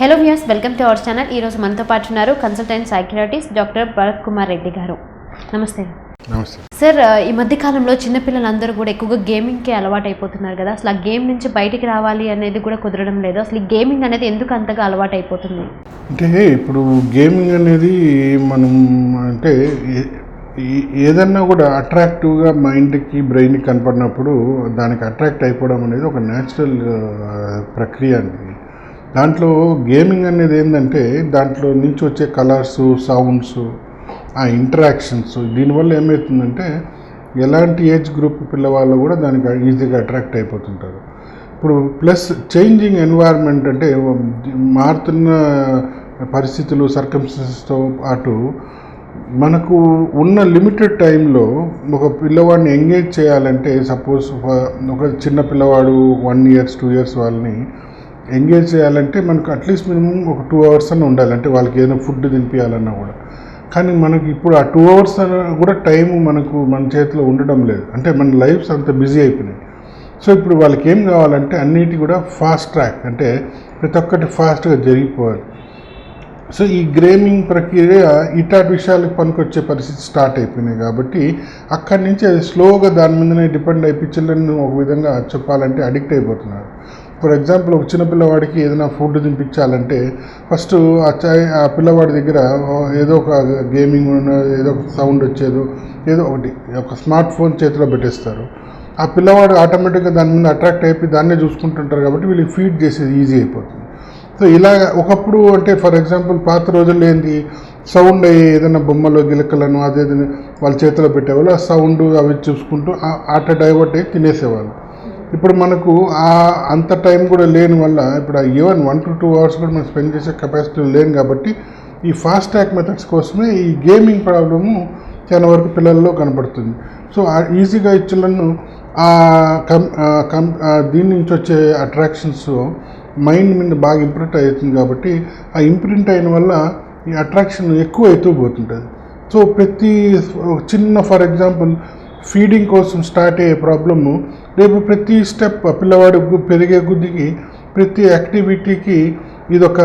Hello viewers, welcome to our channel. ఈరోజు మనతో పాటు ఉన్నారు consultant psychiatrist doctor Bharat Kumar Reddy గారు. నమస్తే. నమస్తే సార్. ఈ మధ్య కాలంలో చిన్నపిల్లలందరూ కూడా ఎక్కువగా గేమింగ్కి అలవాటు అయిపోతున్నారు కదా. అసలు ఆ గేమ్ నుంచి బయటికి రావాలి అనేది కూడా కుదరడం లేదు. అసలు ఈ గేమింగ్ అనేది ఎందుకు అంతగా అలవాటు అయిపోతుంది? అంటే ఇప్పుడు గేమింగ్ అనేది మనం అంటే ఏదన్నా కూడా అట్రాక్టివ్గా మైండ్కి బ్రెయిన్కి కనపడినప్పుడు దానికి అట్రాక్ట్ అయిపోవడం అనేది ఒక న్యాచురల్ ప్రక్రియ అండి. దాంట్లో గేమింగ్ అనేది ఏంటంటే దాంట్లో నుంచి వచ్చే కలర్స్, సౌండ్స్, ఆ ఇంటరాక్షన్స్, దీనివల్ల ఏమవుతుందంటే ఎలాంటి ఏజ్ గ్రూప్ పిల్లవాళ్ళు కూడా దానికి ఈజీగా అట్రాక్ట్ అయిపోతుంటారు. ఇప్పుడు ప్లస్ చేంజింగ్ ఎన్వైర్న్మెంట్ అంటే మారుతున్న పరిస్థితులు, సర్కమ్స్టెన్సెస్తో పాటు మనకు ఉన్న లిమిటెడ్ టైంలో ఒక పిల్లవాడిని ఎంగేజ్ చేయాలంటే, సపోజ్ ఒక చిన్న పిల్లవాడు 1 years 2 years వాళ్ళని ఎంగేజ్ చేయాలంటే మనకు అట్లీస్ట్ మినిమం ఒక 2 hours అన్న ఉండాలి. అంటే వాళ్ళకి ఏదైనా ఫుడ్ తినిపించాలన్నా కూడా. కానీ మనకి ఇప్పుడు ఆ 2 hours కూడా టైము మన చేతిలో ఉండడం లేదు. అంటే మన లైఫ్స్ అంత బిజీ అయిపోయినాయి. సో ఇప్పుడు వాళ్ళకి ఏం కావాలంటే అన్నిటి కూడా ఫాస్ట్ ట్రాక్, అంటే ప్రతి ఒక్కటి ఫాస్ట్గా జరిగిపోవాలి. సో ఈ గేమింగ్ ప్రక్రియ ఇటాటి విషయాలకు పనికొచ్చే పరిస్థితి స్టార్ట్ అయిపోయినాయి. కాబట్టి అక్కడి నుంచి అది స్లోగా దాని మీదనే డిపెండ్ అయిపోయి చిల్డ్రన్ ఒక విధంగా చెప్పాలంటే అడిక్ట్ అయిపోతున్నారు. ఫర్ ఎగ్జాంపుల్, ఒక చిన్న పిల్లవాడికి ఏదైనా ఫుడ్ తినిపించాలంటే ఫస్ట్ ఆ పిల్లవాడి దగ్గర ఏదో ఒక గేమింగ్, ఏదో ఒక సౌండ్ వచ్చేదో ఏదో ఒకటి, ఒక స్మార్ట్ ఫోన్ చేతిలో పెట్టేస్తారు. ఆ పిల్లవాడు ఆటోమేటిక్గా దాని మీద అట్రాక్ట్ అయిపోయి దాన్నే చూసుకుంటుంటారు. కాబట్టి వీళ్ళకి ఫీడ్ చేసేది ఈజీ అయిపోతుంది. సో ఇలా ఒకప్పుడు అంటే ఫర్ ఎగ్జాంపుల్ పాత రోజుల్లో ఏంటి, సౌండ్ ఏదైనా బొమ్మలో గిలకలను అదేదైనా వాళ్ళ చేతిలో పెట్టేవాళ్ళు. ఆ సౌండ్ అవి చూసుకుంటూ ఆట డైవర్ట్ అయ్యి తినేసేవాళ్ళు. ఇప్పుడు మనకు అంత టైం కూడా లేని వల్ల ఇప్పుడు ఈవెన్ 1 to 2 hours కూడా మనం స్పెండ్ చేసే కెపాసిటీ లేని కాబట్టి ఈ ఫాస్ట్ ట్రాక్ మెథడ్స్ కోసమే ఈ గేమింగ్ ప్రాబ్లము చాలా వరకు పిల్లల్లో కనపడుతుంది. సో ఈజీగా ఈ చిల్డ్రన్ దీని నుంచి వచ్చే అట్రాక్షన్స్ మైండ్ మీద బాగా ఇంప్రింట్ అవుతుంది. కాబట్టి ఆ ఇంప్రింట్ అయిన వల్ల ఈ అట్రాక్షన్ ఎక్కువ అవుతూ పోతుంటుంది. సో ప్రతి చిన్న ఫర్ ఎగ్జాంపుల్ ఫీడింగ్ కోసం స్టార్ట్ అయ్యే ప్రాబ్లము రేపు ప్రతి స్టెప్ పిల్లవాడు పెరిగే కొద్దికి ప్రతి యాక్టివిటీకి ఇదొక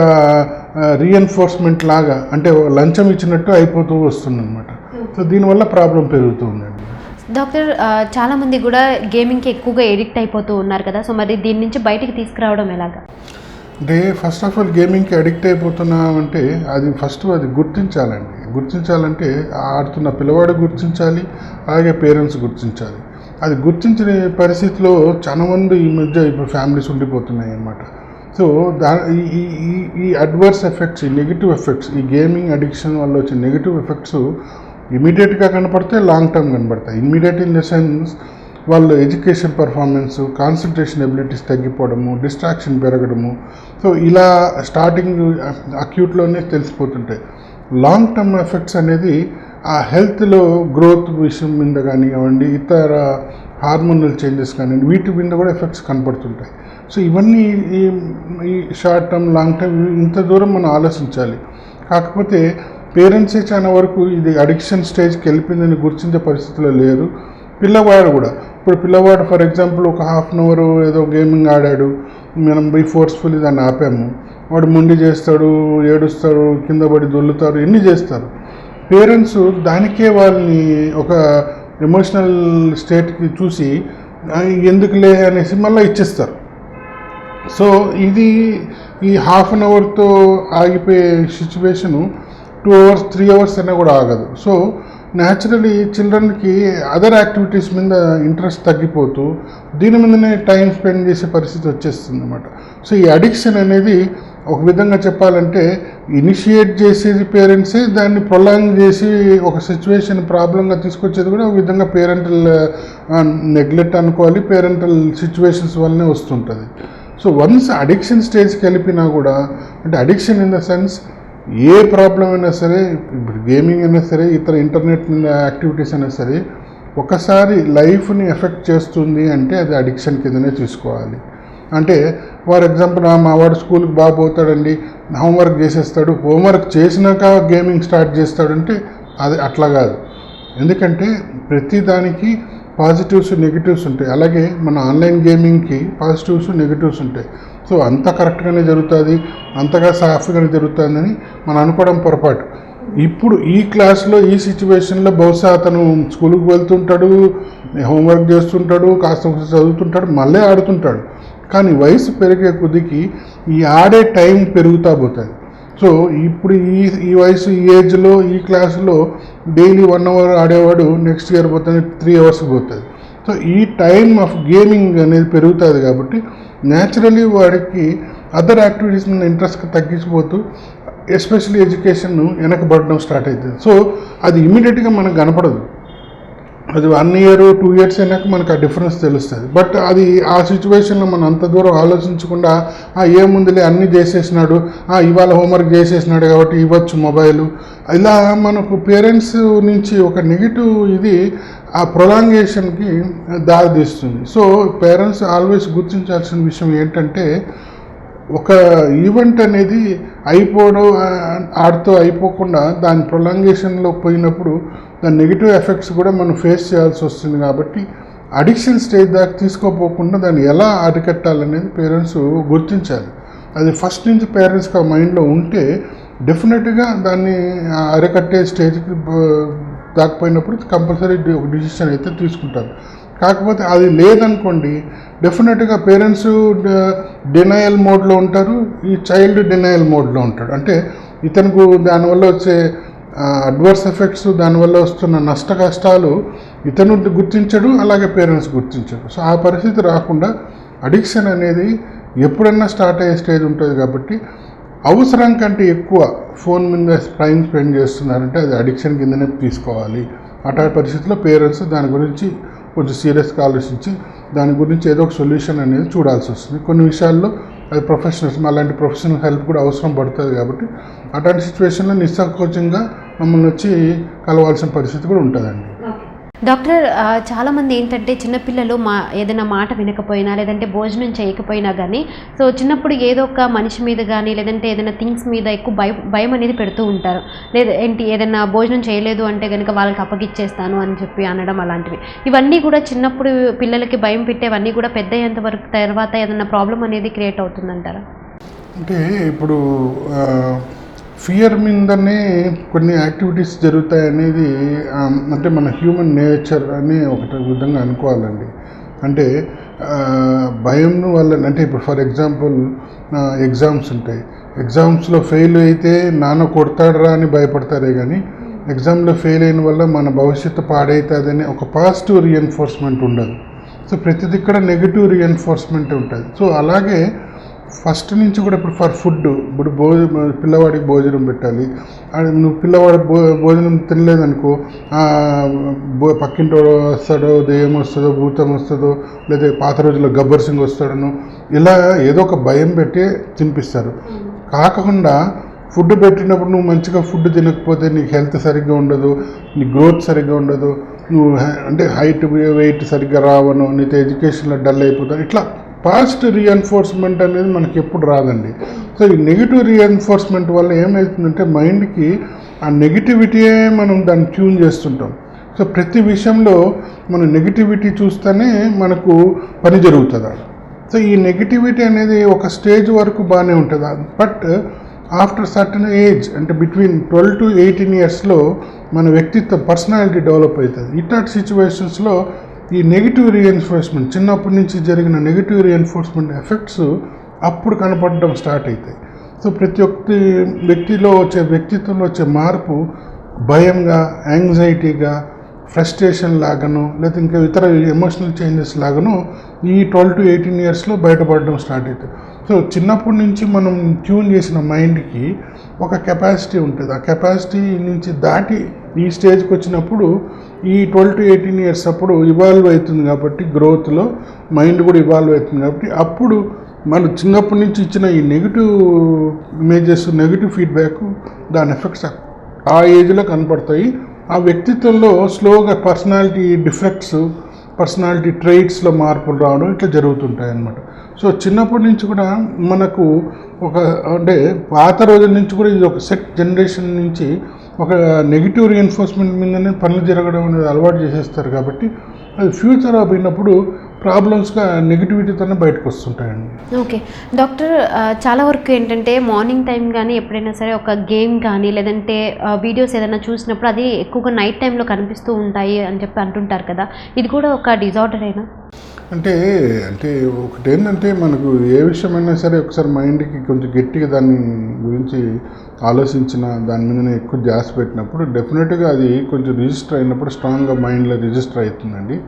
రీఎన్ఫోర్స్మెంట్ లాగా, అంటే లంచం ఇచ్చినట్టు అయిపోతూ వస్తుందన్నమాట. సో దీనివల్ల ప్రాబ్లం పెరుగుతుందండి. డాక్టర్, చాలామంది కూడా గేమింగ్కి ఎక్కువగా ఎడిక్ట్ అయిపోతూ ఉన్నారు కదా. సో మరి దీని నుంచి బయటికి తీసుకురావడం ఎలాగా? అంటే ఫస్ట్ ఆఫ్ ఆల్ గేమింగ్కి అడిక్ట్ అయిపోతున్నామంటే అది గుర్తించాలంటే ఆడుతున్న పిల్లవాడు గుర్తించాలి, అలాగే పేరెంట్స్ గుర్తించాలి. అది గుర్తించిన పరిస్థితిలో చాలా మంది ఈ మధ్య ఇప్పుడు ఫ్యామిలీస్ ఉండిపోతున్నాయి అన్నమాట. సో ఈ అడ్వర్స్ ఎఫెక్ట్స్, ఈ నెగిటివ్ ఎఫెక్ట్స్, ఈ గేమింగ్ అడిక్షన్ వల్ల వచ్చే నెగిటివ్ ఎఫెక్ట్స్ ఇమీడియట్గా కనపడితే లాంగ్ టర్మ్ కనపడతాయి. ఇమీడియట్ ఇన్ ద సెన్స్ వాళ్ళు ఎడ్యుకేషన్ పర్ఫార్మెన్స్, కాన్సన్ట్రేషన్ ఎబిలిటీస్ తగ్గిపోవడము, డిస్ట్రాక్షన్ పెరగడము. సో ఇలా స్టార్టింగ్ అక్యూట్లోనే తెలిసిపోతుంటాయి. లాంగ్ టర్మ్ ఎఫెక్ట్స్ అనేది ఆ హెల్త్లో గ్రోత్ విషయం మీద కానివ్వండి, ఇతర హార్మోనల్ చేంజెస్ కానివ్వండి, వీటి మీద కూడా ఎఫెక్ట్స్ కనపడుతుంటాయి. సో ఇవన్నీ ఈ షార్ట్ టర్మ్, లాంగ్ టర్మ్ ఇంత దూరం మనం ఆలోచించాలి. కాకపోతే పేరెంట్సే చాలా వరకు ఇది అడిక్షన్ స్టేజ్కి వెళ్ళిపోయిందని గుర్తించే పరిస్థితిలో లేరు. పిల్లవాడు కూడా ఇప్పుడు పిల్లవాడు ఫర్ ఎగ్జాంపుల్ ఒక 1/2 hour ఏదో గేమింగ్ ఆడాడు, మనం ఫోర్స్ఫుల్లీ దాన్ని ఆపాము, వాడు మొండి చేస్తాడు, ఏడుస్తాడు, కింద పడి దొల్లుతారు, ఎన్ని చేస్తారు. పేరెంట్స్ దానికే వాళ్ళని ఒక ఎమోషనల్ స్టేట్కి చూసి ఎందుకులే అనేసి మళ్ళీ ఇచ్చేస్తారు. సో ఇది ఈ 1/2 hourతో ఆగిపోయే సిచ్యువేషను 2 hours 3 hours అయినా కూడా ఆగదు. సో న్యాచురలీ చిల్డ్రన్కి అదర్ యాక్టివిటీస్ మీద ఇంట్రెస్ట్ తగ్గిపోతూ దీని మీదనే టైం స్పెండ్ చేసే పరిస్థితి వచ్చేస్తుంది అన్నమాట. సో ఈ అడిక్షన్ అనేది ఒక విధంగా చెప్పాలంటే ఇనిషియేట్ చేసేది పేరెంట్సే, దాన్ని ప్రొలాంగ్ చేసి ఒక సిచ్యువేషన్ ప్రాబ్లంగా తీసుకొచ్చేది కూడా ఒక విధంగా పేరెంటల్ నెగ్లెక్ట్ అనుకోవాలి, పేరెంటల్ సిచ్యువేషన్స్ వల్లనే వస్తుంటుంది. సో వన్స్ అడిక్షన్ స్టేజ్కి వెళ్ళిపోయినా కూడా, అంటే addiction in the sense A problem అయినా సరే, ఇప్పుడు గేమింగ్ అయినా సరే, ఇతర ఇంటర్నెట్ యాక్టివిటీస్ అయినా సరే, ఒకసారి లైఫ్ని ఎఫెక్ట్ చేస్తుంది అంటే అది అడిక్షన్ కిందనే చూసుకోవాలి. అంటే ఫర్ ఎగ్జాంపుల్ మా వాడు స్కూల్కి బాగా పోతాడండి, హోంవర్క్ చేసేస్తాడు, హోంవర్క్ చేసినాక గేమింగ్ స్టార్ట్ చేస్తాడంటే అది అట్లా కాదు. ఎందుకంటే ప్రతిదానికి పాజిటివ్స్ నెగిటివ్స్ ఉంటాయి. అలాగే మన ఆన్లైన్ గేమింగ్కి పాజిటివ్స్ నెగిటివ్స్ ఉంటాయి. సో అంత కరెక్ట్గానే జరుగుతుంది, అంతగా సాఫీగానే జరుగుతుందని మనం అనుకోవడం పొరపాటు. ఇప్పుడు ఈ క్లాస్లో ఈ సిచ్యువేషన్లో బహుశా అతను స్కూల్కి వెళ్తుంటాడు, హోంవర్క్ చేస్తుంటాడు, కాస్త చదువుతుంటాడు, మళ్ళీ ఆడుతుంటాడు. కానీ వయసు పెరిగే కొద్దికి ఈ ఆడే టైం పెరుగుతూ పోతుంది. సో ఇప్పుడు ఈ వయసు ఈ ఏజ్లో ఈ క్లాసులో డైలీ 1 hour ఆడేవాడు నెక్స్ట్ ఇయర్ పోతుంది 3 hours పోతుంది. సో ఈ టైమ్ ఆఫ్ గేమింగ్ అనేది పెరుగుతుంది కాబట్టి న్యాచురలీ వాడికి అదర్ యాక్టివిటీస్ మీద ఇంట్రెస్ట్ తగ్గించిపోతూ ఎస్పెషల్లీ ఎడ్యుకేషన్ వెనకబడడం స్టార్ట్ అవుతుంది. సో అది ఇమీడియట్గా మనకు కనపడదు, అది 1 year 2 years అయినాక మనకు ఆ డిఫరెన్స్ తెలుస్తుంది. బట్ అది ఆ సిచ్యువేషన్లో మనం అంత దూరం ఆలోచించకుండా ఏముందిలే అన్నీ చేసేసినాడు, ఇవాళ హోంవర్క్ చేసేసినాడు కాబట్టి ఇవ్వచ్చు మొబైలు, ఇలా మనకు పేరెంట్స్ నుంచి ఒక నెగిటివ్ ఇది ఆ ప్రొలాంగేషన్కి దారితీస్తుంది. సో పేరెంట్స్ ఆల్వేస్ గుర్తించాల్సిన విషయం ఏంటంటే ఒక ఈవెంట్ అనేది అయిపోవడం ఆడుతూ అయిపోకుండా దాని ప్రొలాంగేషన్లో పోయినప్పుడు దాని నెగిటివ్ ఎఫెక్ట్స్ కూడా మనం ఫేస్ చేయాల్సి వస్తుంది. కాబట్టి అడిక్షన్ స్టేజ్ దాకా తీసుకోపోకుండా దాన్ని ఎలా అరికట్టాలనేది పేరెంట్స్ గుర్తించాలి. అది ఫస్ట్ నుంచి పేరెంట్స్కి ఆ మైండ్లో ఉంటే డెఫినెట్గా దాన్ని అరికట్టే స్టేజ్కి దాకపోయినప్పుడు కంపల్సరీ ఒక డిసిషన్ అయితే తీసుకుంటారు. కాకపోతే అది లేదనుకోండి, డెఫినెట్గా పేరెంట్స్ డినయల్ మోడ్లో ఉంటారు, ఈ చైల్డ్ డినయల్ మోడ్లో ఉంటాడు. అంటే ఇతనికి దానివల్ల వచ్చే అడ్వర్స్ ఎఫెక్ట్స్, దానివల్ల వస్తున్న నష్ట కష్టాలు ఇతను గుర్తించడు, అలాగే పేరెంట్స్ గుర్తించడు. సో ఆ పరిస్థితి రాకుండా అడిక్షన్ అనేది ఎప్పుడన్నా స్టార్ట్ అయ్యే స్టేజ్ ఉంటుంది. కాబట్టి అవసరం కంటే ఎక్కువ ఫోన్ మీద టైం స్పెండ్ చేస్తున్నారంటే అది అడిక్షన్ కిందనే తీసుకోవాలి. అటువంటి పరిస్థితుల్లో పేరెంట్స్ దాని గురించి కొంచెం సీరియస్గా ఆలోచించి దాని గురించి ఏదో ఒక సొల్యూషన్ అనేది చూడాల్సి వస్తుంది. కొన్ని విషయాల్లో అది ప్రొఫెషనల్స్, అలాంటి ప్రొఫెషనల్ హెల్ప్ కూడా అవసరం పడుతుంది. కాబట్టి అటువంటి సిచ్యువేషన్లో నిస్సంకోచంగా మమ్మల్ని వచ్చి కలవాల్సిన పరిస్థితి కూడా ఉంటుందండి. డాక్టర్, చాలామంది ఏంటంటే చిన్నపిల్లలు ఏదైనా మాట వినకపోయినా లేదంటే భోజనం చేయకపోయినా కానీ సో చిన్నప్పుడు ఏదో ఒక మనిషి మీద కానీ లేదంటే ఏదైనా థింగ్స్ మీద ఎక్కువ భయం అనేది పెడుతూ ఉంటారు. ఏదైనా భోజనం చేయలేదు అంటే కనుక వాళ్ళకి అప్పగిచ్చేస్తాను అని చెప్పి అనడం అలాంటివి. ఇవన్నీ కూడా చిన్నప్పుడు పిల్లలకి భయం పెట్టేవన్నీ కూడా పెద్ద అయ్యేంత వరకు తర్వాత ఏదైనా ప్రాబ్లం అనేది క్రియేట్ అవుతుందంటారా? అంటే ఇప్పుడు ఫియర్ మీదనే కొన్ని యాక్టివిటీస్ జరుగుతాయి అనేది అంటే మన హ్యూమన్ నేచర్ అని ఒకటి విధంగా అనుకోవాలండి. అంటే భయం వల్ల, అంటే ఇప్పుడు ఫర్ ఎగ్జాంపుల్ ఎగ్జామ్స్ ఉంటాయి, ఎగ్జామ్స్లో ఫెయిల్ అయితే నాన్న కొడతాడరా అని భయపడతారే కానీ ఎగ్జామ్లో ఫెయిల్ అయిన వల్ల మన భవిష్యత్తు పాడవుతుందని ఒక పాజిటివ్ రీఎన్ఫోర్స్మెంట్ ఉండదు. సో ప్రతిది ఇక్కడ నెగిటివ్ రీఎన్ఫోర్స్మెంట్ ఉంటుంది. సో అలాగే ఫస్ట్ నుంచి కూడా ఇప్పుడు ఫర్ ఫుడ్, ఇప్పుడు పిల్లవాడికి భోజనం పెట్టాలి, నువ్వు పిల్లవాడి భోజనం తినలేదనుకో పక్కింటి వస్తాడో, దెయ్యం వస్తుందో, భూతం వస్తుందో, లేదా పాత రోజుల్లో గబ్బర్ సింగ్ వస్తాడను, ఇలా ఏదో ఒక భయం పెట్టి తినిపిస్తారు. కాకుండా ఫుడ్ పెట్టినప్పుడు నువ్వు మంచిగా ఫుడ్ తినకపోతే నీకు హెల్త్ సరిగ్గా ఉండదు, నీ గ్రోత్ సరిగ్గా ఉండదు, నువ్వు అంటే హైట్ వెయిట్ సరిగ్గా రావను, నీతో ఎడ్యుకేషన్లో డల్ అయిపోతావు. ఇట్లా పాజిటివ్ రీఎన్ఫోర్స్మెంట్ అనేది మనకి ఎప్పుడు రాదండి. సో ఈ నెగిటివ్ రీఎన్ఫోర్స్మెంట్ వల్ల ఏమవుతుందంటే మైండ్కి ఆ నెగిటివిటీయే మనం దాన్ని ట్యూన్ చేస్తుంటాం. సో ప్రతి విషయంలో మనం నెగిటివిటీ చూస్తేనే మనకు పని జరుగుతుంది. సో ఈ నెగిటివిటీ అనేది ఒక స్టేజ్ వరకు బాగానే ఉంటుంది. బట్ ఆఫ్టర్ సర్టన్ ఏజ్, అంటే బిట్వీన్ 12 to 18 yearsలో మన వ్యక్తిత్వం, పర్సనాలిటీ డెవలప్ అవుతుంది. ఇట్లాంటి సిచ్యువేషన్స్లో ఈ నెగిటివ్ రీఎన్ఫోర్స్మెంట్, చిన్నప్పటి నుంచి జరిగిన నెగిటివ్ రీఎన్ఫోర్స్మెంట్ ఎఫెక్ట్స్ అప్పుడు కనపడడం స్టార్ట్ అవుతాయి. సో ప్రతి ఒక్క వ్యక్తిలో వచ్చే, వ్యక్తిత్వంలో వచ్చే మార్పు భయంగా, యాంగ్జైటీగా, ఫ్రస్ట్రేషన్ లాగాను, లేదా ఇంకా ఇతర ఎమోషనల్ చేంజెస్ లాగాను ఈ 12 to 18 yearsలో బయటపడడం స్టార్ట్ అవుతుంది. సో చిన్నప్పటి నుంచి మనం ట్యూన్ చేసిన మైండ్కి ఒక కెపాసిటీ ఉంటుంది. ఆ కెపాసిటీ నుంచి దాటి ఈ స్టేజ్కి వచ్చినప్పుడు ఈ 12 to 18 years అప్పుడు ఇవాల్వ్ అవుతుంది. కాబట్టి గ్రోత్లో మైండ్ కూడా ఇవాల్వ్ అవుతుంది. కాబట్టి అప్పుడు మనం చిన్నప్పటి నుంచి ఇచ్చిన ఈ నెగిటివ్ ఇమేజెస్, నెగిటివ్ ఫీడ్బ్యాక్, దాని ఎఫెక్ట్స్ ఆ ఏజ్లో కనపడతాయి. ఆ వ్యక్తిత్వంలో స్లోగా పర్సనాలిటీ డిఫెక్ట్స్, పర్సనాలిటీ ట్రైట్స్లో మార్పులు రావడం ఇట్లా జరుగుతుంటాయి అన్నమాట. సో చిన్నప్పటి నుంచి కూడా మనకు ఒక, అంటే పాత రోజుల నుంచి కూడా ఇది ఒక సెట్ జనరేషన్ నుంచి ఒక నెగిటివ్ రీఎన్ఫోర్స్మెంట్ మీదనే పనులు జరగడం అనేది అలవాటు చేసేస్తారు. కాబట్టి అది ఫ్యూచర్ అయినప్పుడు ప్రాబ్లమ్స్గా నెగిటివిటీతోనే బయటకు వస్తుంటాయండి. ఓకే డాక్టర్, చాలా వరకు ఏంటంటే మార్నింగ్ టైం కానీ ఎప్పుడైనా సరే ఒక గేమ్ కానీ లేదంటే వీడియోస్ ఏదైనా చూసినప్పుడు అది ఎక్కువగా నైట్ టైంలో కనిపిస్తూ ఉంటాయి అని చెప్పి అంటుంటారు కదా, ఇది కూడా ఒక డిజార్డరేనా? అంటే ఒకటి ఏంటంటే మనకు ఏ విషయమైనా సరే ఒకసారి మైండ్కి కొంచెం గట్టిగా దాని గురించి ఆలోచించిన దాని మీదనే ఎక్కువ ధ్యాస పెట్టినప్పుడు డెఫినెట్గా అది కొంచెం రిజిస్టర్ అయినప్పుడు స్ట్రాంగ్గా మైండ్లో రిజిస్టర్ అవుతుందండి.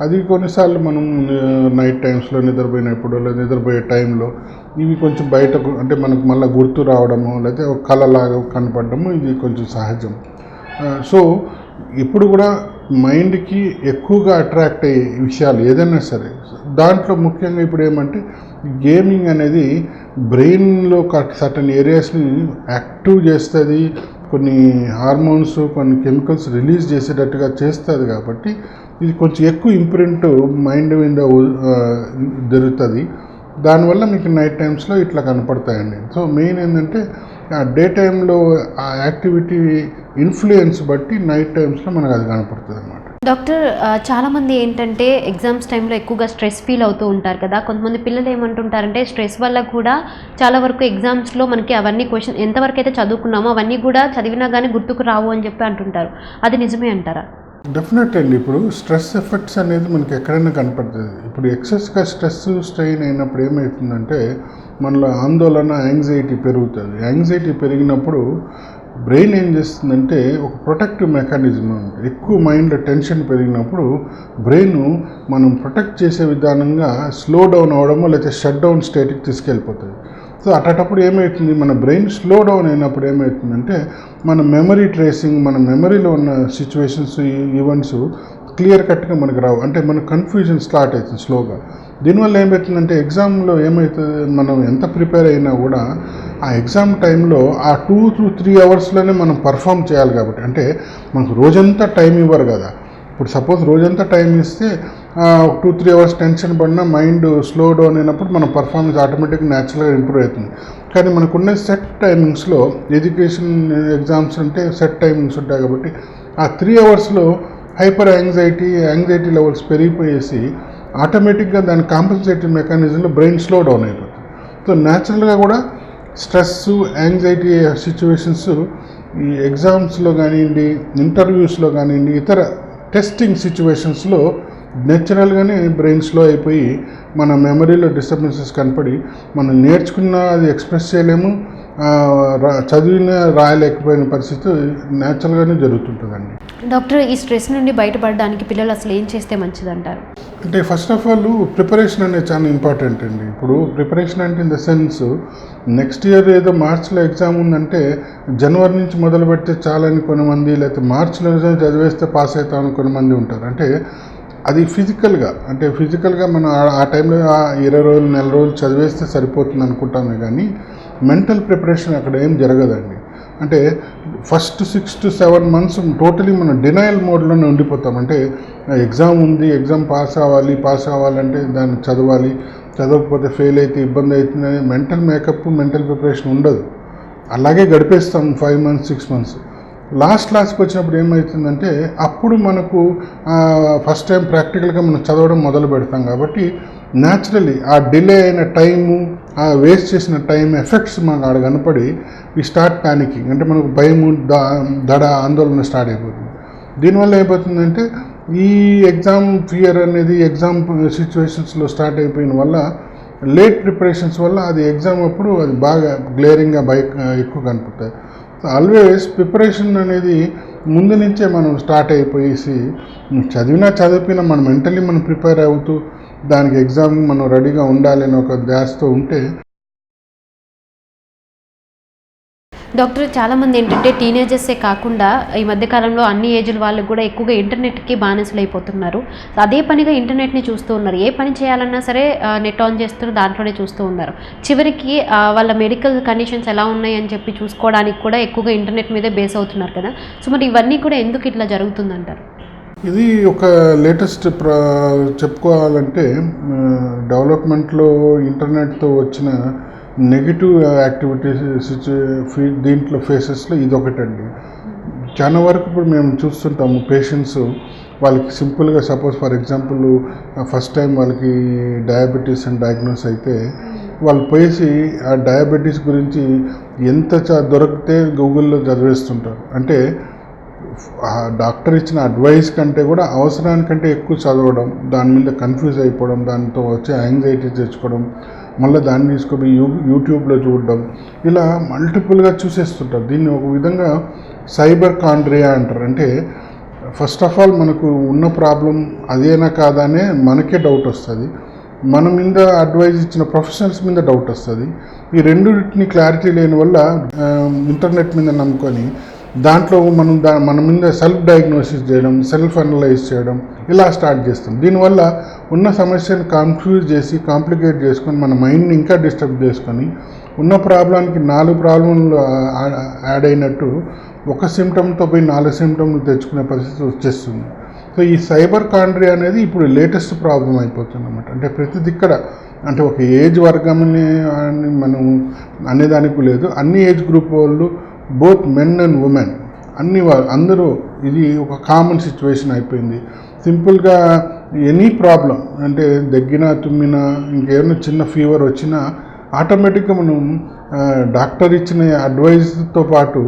అది కొన్నిసార్లు మనం నైట్ టైమ్స్లో నిద్రపోయినప్పుడు లేదా నిద్రపోయే టైంలో ఇవి కొంచెం బయటకు అంటే మనకు మళ్ళీ గుర్తు రావడము లేకపోతే ఒక కళలాగా కనపడము ఇది కొంచెం సహజం. సో ఇప్పుడు కూడా మైండ్కి ఎక్కువగా అట్రాక్ట్ అయ్యే విషయాలు ఏదైనా సరే దాంట్లో ముఖ్యంగా ఇప్పుడు ఏమంటే గేమింగ్ అనేది బ్రెయిన్లో సర్టన్ ఏరియాస్ని యాక్టివ్ చేస్తుంది, కొన్ని హార్మోన్స్ కొన్ని కెమికల్స్ రిలీజ్ చేసేటట్టుగా చేస్తుంది. కాబట్టి ఇది కొంచెం ఎక్కువ ఇంప్రింట్ మైండ్ మీద జరుగుతుంది. దానివల్ల మీకు నైట్ టైమ్స్లో ఇట్లా కనపడతాయండి. సో మెయిన్ ఏంటంటే డే టైంలో ఆ యాక్టివిటీ ఇన్ఫ్లుయెన్స్ బట్టి నైట్ టైమ్స్లో మనకు అది కనపడుతుంది అన్నమాట. డాక్టర్, చాలామంది ఏంటంటే ఎగ్జామ్స్ టైంలో ఎక్కువగా స్ట్రెస్ ఫీల్ అవుతూ ఉంటారు కదా, కొంతమంది పిల్లలు ఏమంటుంటారంటే స్ట్రెస్ వల్ల కూడా చాలా వరకు ఎగ్జామ్స్లో మనకి అవన్నీ క్వశ్చన్ ఎంతవరకు అయితే చదువుకున్నామో అవన్నీ కూడా చదివినా కానీ గుర్తుకు రావు అని చెప్పి అంటుంటారు, అది నిజమే అంటారా? డెఫినెట్ అండి. ఇప్పుడు స్ట్రెస్ ఎఫెక్ట్స్ అనేది మనకి ఎక్కడైనా కనపడుతుంది. ఇప్పుడు ఎక్సెస్గా స్ట్రెస్ స్ట్రెయిన్ అయినప్పుడు ఏమవుతుందంటే మనలో ఆందోళన యాంగ్జైటీ పెరుగుతుంది. యాంగ్జైటీ పెరిగినప్పుడు బ్రెయిన్ ఏం చేస్తుందంటే ఒక ప్రొటెక్టివ్ మెకానిజం ఎక్కువ మైండ్లో టెన్షన్ పెరిగినప్పుడు బ్రెయిన్ మనం ప్రొటెక్ట్ చేసే విధానంగా స్లో డౌన్ అవ్వడమో లేకపోతే షట్ డౌన్ స్టేట్కి తీసుకెళ్ళిపోతుంది. సో అటప్పుడు ఏమవుతుంది, మన బ్రెయిన్ స్లో డౌన్ అయినప్పుడు ఏమవుతుందంటే మన మెమరీ ట్రేసింగ్, మన మెమరీలో ఉన్న సిచ్యువేషన్స్ ఈవెంట్స్ క్లియర్ కట్గా మనకు రావు. అంటే మనకు కన్ఫ్యూజన్ స్టార్ట్ అవుతుంది స్లోగా. దీనివల్ల ఏమవుతుందంటే ఎగ్జామ్లో ఏమవుతుంది, మనం ఎంత ప్రిపేర్ అయినా కూడా ఆ ఎగ్జామ్ టైంలో ఆ 2 to 3 అవర్స్లోనే మనం పర్ఫామ్ చేయాలి. కాబట్టి అంటే మనకు రోజంతా టైం ఇవ్వరు కదా. ఇప్పుడు సపోజ్ రోజంతా టైం ఇస్తే 2-3 అవర్స్ టెన్షన్ పడినా మైండ్ స్లో డౌన్ అయినప్పుడు మన పర్ఫార్మెన్స్ ఆటోమేటిక్గా న్యాచురల్గా ఇంప్రూవ్ అవుతుంది. కానీ మనకున్న సెట్ టైమింగ్స్లో ఎడ్యుకేషన్ ఎగ్జామ్స్ అంటే సెట్ టైమింగ్స్ ఉంటాయి కాబట్టి ఆ 3 అవర్స్లో హైపర్ యాంగ్జైటీ లెవెల్స్ పెరిగిపోయేసి ఆటోమేటిక్గా దాని కాంపెన్సేటివ్ మెకానిజంలో బ్రెయిన్ స్లో డౌన్ అయిపోతుంది. సో న్యాచురల్గా కూడా స్ట్రెస్ యాంగ్జైటీ సిచ్యువేషన్స్ ఈ ఎగ్జామ్స్లో కానివ్వండి, ఇంటర్వ్యూస్లో కానివ్వండి, ఇతర టెస్టింగ్ సిచ్యువేషన్స్లో నేచురల్గానే బ్రెయిన్ స్లో అయిపోయి మన మెమరీలో డిస్టర్బెన్సెస్ కనపడి మనం నేర్చుకున్న అది ఎక్స్ప్రెస్ చేయలేము, చదివిన రాయలేకపోయిన పరిస్థితి న్యాచురల్గానే జరుగుతుంటుందండి. డాక్టర్, ఈ స్ట్రెస్ నుండి బయటపడడానికి పిల్లలు అసలు ఏం చేస్తే మంచిదంటారు? అంటే ఫస్ట్ ఆఫ్ ఆల్ ప్రిపరేషన్ అనేది చాలా ఇంపార్టెంట్ అండి. ఇప్పుడు ప్రిపరేషన్ అంటే in the sense next year ఏదో మార్చిలో ఎగ్జామ్ ఉందంటే జనవరి నుంచి మొదలు పెడితే చాలని కొంతమంది, లేకపోతే మార్చిలో చదివేస్తే పాస్ అవుతామని కొంతమంది ఉంటారు. అంటే అది ఫిజికల్గా మనం ఆ టైంలో 20 రోజులు నెల రోజులు చదివేస్తే సరిపోతుంది అనుకుంటామే కానీ మెంటల్ ప్రిపరేషన్ అక్కడ ఏం జరగదండి. అంటే ఫస్ట్ 6 to 7 months టోటలీ మనం డినయల్ మోడ్లోనే ఉండిపోతాం. అంటే ఎగ్జామ్ ఉంది, ఎగ్జామ్ పాస్ అవ్వాలంటే దాన్ని చదవకపోతే ఫెయిల్ అయితే ఇబ్బంది అవుతుందని మెంటల్ మేకప్, మెంటల్ ప్రిపరేషన్ ఉండదు. అలాగే గడిపేస్తాం 5 months 6 months. లాస్ట్కి వచ్చినప్పుడు ఏమవుతుందంటే అప్పుడు మనకు ఫస్ట్ టైం ప్రాక్టికల్గా మనం చదవడం మొదలు పెడతాం. కాబట్టి న్యాచురలీ ఆ డిలే అయిన టైము, ఆ వేస్ట్ చేసిన టైం ఎఫెక్ట్స్ మనకు ఆడ కనపడి ఈ స్టార్ట్ ప్యానికింగ్, అంటే మనకు భయము, దడ, ఆందోళన స్టార్ట్ అయిపోతుంది. దీనివల్ల ఏమవుతుందంటే ఈ ఎగ్జామ్ ఫియర్ అనేది ఎగ్జామ్ సిచ్యువేషన్స్లో స్టార్ట్ అయిపోయిన వల్ల లేట్ ప్రిపరేషన్స్ వల్ల అది ఎగ్జామ్ అప్పుడు అది బాగా గ్లేరింగ్గా ఎక్కువ కనపడుతుంది. ఆల్వేస్ ప్రిపరేషన్ అనేది ముందు నుంచే మనం స్టార్ట్ అయిపోయేసి చదివిపోయినా మనం మెంటలీ మనం ప్రిపేర్ అవుతూ దానికి ఎగ్జామ్ మనం రెడీగా ఉండాలి అని ఒక ధ్యాసతో ఉంటే. డాక్టర్, చాలామంది ఏంటంటే టీనేజర్సే కాకుండా ఈ మధ్యకాలంలో అన్ని ఏజ్ల వాళ్ళకు కూడా ఎక్కువగా ఇంటర్నెట్కి బానిసలు అయిపోతున్నారు. అదే పనిగా ఇంటర్నెట్ని చూస్తూ ఉన్నారు. ఏ పని చేయాలన్నా సరే నెట్ ఆన్ చేస్తున్నారు, దాంట్లోనే చూస్తూ ఉన్నారు. చివరికి వాళ్ళ మెడికల్ కండిషన్స్ ఎలా ఉన్నాయి అని చెప్పి చూసుకోవడానికి కూడా ఎక్కువగా ఇంటర్నెట్ మీదే బేస్ అవుతున్నారు కదా. సో మరి ఇవన్నీ కూడా ఎందుకు ఇట్లా జరుగుతుందంటారు? ఇది ఒక లేటెస్ట్ చెప్పుకోవాలంటే డెవలప్మెంట్లో ఇంటర్నెట్తో వచ్చిన నెగిటివ్ యాక్టివిటీస్ దీంట్లో ఫేసెస్లో ఇదొకటండి. చాలా వరకు ఇప్పుడు మేము చూస్తుంటాము పేషెంట్స్ వాళ్ళకి సింపుల్గా suppose for example first time వాళ్ళకి డయాబెటీస్ అని డయాగ్నోస్ అయితే వాళ్ళు పోయేసి ఆ డయాబెటీస్ గురించి ఎంత దొరికితే గూగుల్లో చదివేస్తుంటారు. అంటే ఆ డాక్టర్ ఇచ్చిన అడ్వైస్ కంటే కూడా అవసరానికంటే ఎక్కువ చదవడం, దాని మీద కన్ఫ్యూజ్ అయిపోవడం, దాంతో వచ్చే యాంగ్జైటీ తెచ్చుకోవడం, మళ్ళీ దాన్ని తీసుకొని యూట్యూబ్లో చూడడం, ఇలా మల్టిపుల్గా చూసేస్తుంటారు. దీన్ని ఒక విధంగా సైబర్ కాండ్రియా అంటారు. అంటే ఫస్ట్ ఆఫ్ ఆల్ మనకు ఉన్న ప్రాబ్లం అదేనా కాదా అనే మనకే డౌట్ వస్తుంది, మన మీద అడ్వైజ్ ఇచ్చిన ప్రొఫెషనల్స్ మీద డౌట్ వస్తుంది. ఈ రెండింటిని క్లారిటీ లేని వల్ల ఇంటర్నెట్ మీద నమ్ముకొని దాంట్లో మన మీద సెల్ఫ్ డయాగ్నోసిస్ చేయడం, సెల్ఫ్ అనలైజ్ చేయడం ఇలా స్టార్ట్ చేస్తాం. దీనివల్ల ఉన్న సమస్యను కన్ఫ్యూజ్ చేసి కాంప్లికేట్ చేసుకొని మన మైండ్ని ఇంకా డిస్టర్బ్ చేసుకొని ఉన్న ప్రాబ్లానికి 4 ప్రాబ్లంలు యాడ్ అయినట్టు ఒక సిమ్టమ్తో పోయి 4 సిమ్టమ్లు తెచ్చుకునే పరిస్థితి వచ్చేస్తుంది. సో ఈ సైబర్ కాండ్రియా అనేది ఇప్పుడు లేటెస్ట్ ప్రాబ్లం అయిపోతుంది అన్నమాట. అంటే ప్రతిది ఇక్కడ అంటే ఒక ఏజ్ వర్గంని మనం అనేదానికి లేదు, అన్ని ఏజ్ గ్రూప్ వాళ్ళు బోత్ మెన్ అండ్ ఉమెన్ అందరూ ఇది ఒక కామన్ సిచ్యువేషన్ అయిపోయింది. సింపుల్గా ఎనీ ప్రాబ్లం అంటే దగ్గినా తుమ్మినా ఇంకేమైనా చిన్న ఫీవర్ వచ్చినా ఆటోమేటిక్గా మనం డాక్టర్ ఇచ్చిన అడ్వైజ్తో పాటు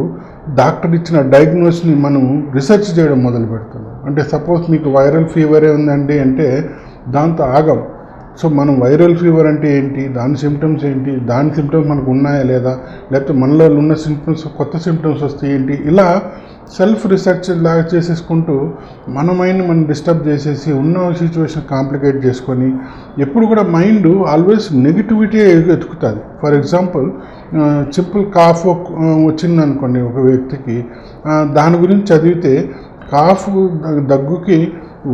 డాక్టర్ ఇచ్చిన డయాగ్నోస్ని మనం రీసెర్చ్ చేయడం మొదలు పెడుతున్నాం. అంటే సపోజ్ మీకు వైరల్ ఫీవరే ఉందండి అంటే దాంతో ఆగం. సో మనం వైరల్ ఫీవర్ అంటే ఏంటి, దాని సిమ్టమ్స్ ఏంటి, దాని సిమ్టమ్స్ మనకు ఉన్నాయా లేదా, లేకపోతే మనలో ఉన్న సిమ్టమ్స్ కొత్త సిమ్టమ్స్ వస్తే ఏంటి, ఇలా సెల్ఫ్ రీసెర్చ్ లాగా చేసేసుకుంటూ మన మైండ్ మనం డిస్టర్బ్ చేసేసి ఉన్న సిచ్యువేషన్ కాంప్లికేట్ చేసుకొని ఎప్పుడు కూడా మైండ్ ఆల్వేస్ నెగిటివిటీ ఎతుకుతుంది. ఫర్ ఎగ్జాంపుల్ సింపుల్ కాఫ్ వచ్చిందనుకోండి ఒక వ్యక్తికి, దాని గురించి చదివితే కాఫ్ దగ్గుకి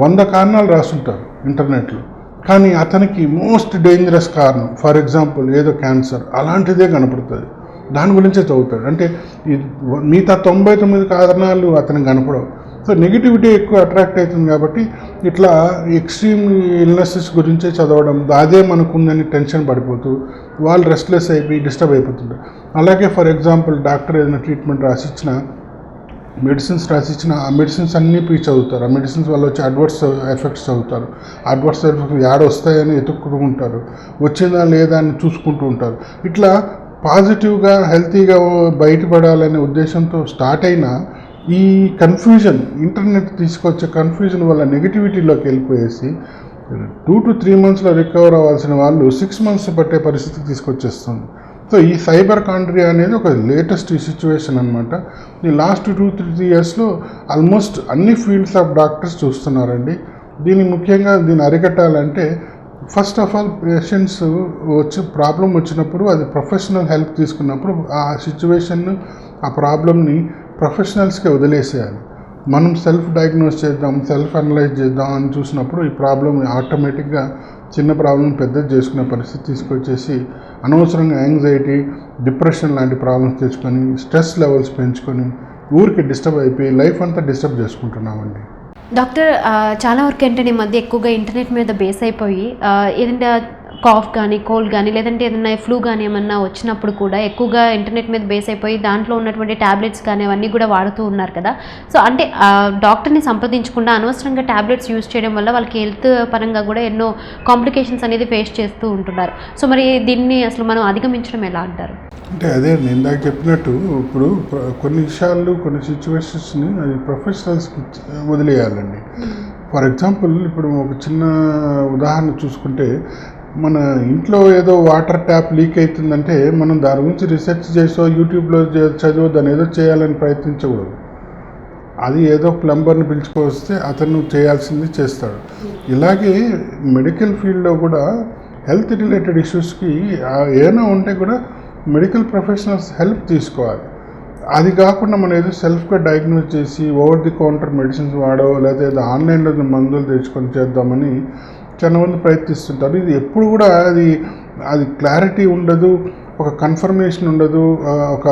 100 కారణాలు రాస్తుంటారు ఇంటర్నెట్లో, కానీ అతనికి మోస్ట్ డేంజరస్ కారణం ఫర్ ఎగ్జాంపుల్ ఏదో క్యాన్సర్ అలాంటిదే కనపడుతుంది, దాని గురించే చదువుతాడు. అంటే మిగతా 99 కారణాలు అతనికి కనపడవు. సో నెగిటివిటీ ఎక్కువ అట్రాక్ట్ అవుతుంది కాబట్టి ఇట్లా ఎక్స్ట్రీమ్ ఇల్నెసెస్ గురించే చదవడం, అదే మనకుందని టెన్షన్ పడిపోతూ వాళ్ళు రెస్ట్లెస్ అయిపోయి డిస్టర్బ్ అయిపోతుంటారు. అలాగే ఫర్ ఎగ్జాంపుల్ డాక్టర్ ఏదైనా ట్రీట్మెంట్ రాసిచ్చిన మెడిసిన్స్ రాసిచ్చిన ఆ మెడిసిన్స్ అన్నీ పోయి చదువుతారు, ఆ మెడిసిన్స్ వల్ల వచ్చే అడ్వర్స్ ఎఫెక్ట్స్ చదువుతారు, అడ్వర్స్ ఎఫెక్ట్స్ యాడ్ వస్తాయని ఎతుక్కుంటూ ఉంటారు, వచ్చిందా లేదా అని చూసుకుంటూ ఉంటారు. ఇట్లా పాజిటివ్గా హెల్తీగా బయటపడాలనే ఉద్దేశంతో స్టార్ట్ అయిన ఈ కన్ఫ్యూజన్, ఇంటర్నెట్ తీసుకొచ్చే కన్ఫ్యూజన్ వల్ల నెగిటివిటీలోకి వెళ్ళిపోయేసి 2 to 3 monthsలో రికవర్ అవ్వాల్సిన వాళ్ళు 6 months పట్టే పరిస్థితికి తీసుకొచ్చేస్తుంది. సో ఈ సైబర్ కాండ్రియా అనేది ఒక లేటెస్ట్ సిచ్యువేషన్ అనమాట. ఈ లాస్ట్ 2-3 yearsలో ఆల్మోస్ట్ అన్ని ఫీల్డ్స్ ఆఫ్ డాక్టర్స్ చూస్తున్నారండి. ముఖ్యంగా దీన్ని అరికట్టాలంటే first of all patients problem వచ్చినప్పుడు అది ప్రొఫెషనల్ హెల్ప్ తీసుకున్నప్పుడు ఆ సిచ్యువేషన్ ఆ ప్రాబ్లమ్ని ప్రొఫెషనల్స్కే వదిలేసేయాలి. మనం సెల్ఫ్ డయాగ్నోస్ చేద్దాం, సెల్ఫ్ అనలైజ్ చేద్దాం అని చూసినప్పుడు ఈ ప్రాబ్లం ఆటోమేటిక్గా చిన్న ప్రాబ్లం పెద్దది చేసుకునే పరిస్థితి తీసుకొచ్చేసి అనవసరంగా యాంగ్జైటీ, డిప్రెషన్ లాంటి ప్రాబ్లమ్స్ తెచ్చుకొని స్ట్రెస్ లెవెల్స్ పెంచుకొని ఊరికి డిస్టర్బ్ అయిపోయి లైఫ్ అంతా డిస్టర్బ్ చేసుకుంటున్నామండి. డాక్టర్ చాలా వరకు ఏంటంటే ఈ మధ్య ఎక్కువగా ఇంటర్నెట్ మీద బేస్ అయిపోయి ఏదంటే కాఫ్ కానీ కోల్డ్ కానీ లేదంటే ఏదైనా ఫ్లూ కానీ ఏమన్నా వచ్చినప్పుడు కూడా ఎక్కువగా ఇంటర్నెట్ మీద బేస్ అయిపోయి దాంట్లో ఉన్నటువంటి ట్యాబ్లెట్స్ కానీ అవన్నీ కూడా వాడుతూ ఉన్నారు కదా. సో అంటే డాక్టర్ని సంప్రదించకుండా అనవసరంగా ట్యాబ్లెట్స్ యూజ్ చేయడం వల్ల వాళ్ళకి హెల్త్ పరంగా కూడా ఎన్నో కాంప్లికేషన్స్ అనేది ఫేస్ చేస్తూ ఉంటున్నారు. సో మరి దీన్ని అసలు మనం అధిగమించడం ఎలా అంటారు? అంటే అదే నేను ఇందాక చెప్పినట్టు ఇప్పుడు కొన్ని విషయాలు కొన్ని సిచ్యువేషన్స్ని అది ప్రొఫెషనల్స్కి వదిలేయాలండి. ఫర్ ఎగ్జాంపుల్ ఇప్పుడు ఒక చిన్న ఉదాహరణ చూసుకుంటే మన ఇంట్లో ఏదో వాటర్ ట్యాప్ లీక్ అవుతుందంటే మనం దాని గురించి రీసెర్చ్ చేసో యూట్యూబ్లో చదివో దాన్ని ఏదో చేయాలని ప్రయత్నించకూడదు. అది ఏదో ప్లంబర్ని పిలుచుకొస్తే అతను చేయాల్సింది చేస్తాడు. ఇలాగే మెడికల్ ఫీల్డ్లో కూడా హెల్త్ రిలేటెడ్ ఇష్యూస్కి ఏమైనా ఉంటే కూడా మెడికల్ ప్రొఫెషనల్స్ హెల్ప్ తీసుకోవాలి. అది కాకుండా మనం ఏదో సెల్ఫ్గా డయాగ్నోస్ చేసి ఓవర్ ది కౌంటర్ మెడిసిన్స్ వాడో లేదా ఏదో ఆన్లైన్లో మందులు తెచ్చుకొని చేద్దామని చాలా మంది ప్రయత్నిస్తుంటారు. ఇది ఎప్పుడు కూడా అది క్లారిటీ ఉండదు, ఒక కన్ఫర్మేషన్ ఉండదు, ఒక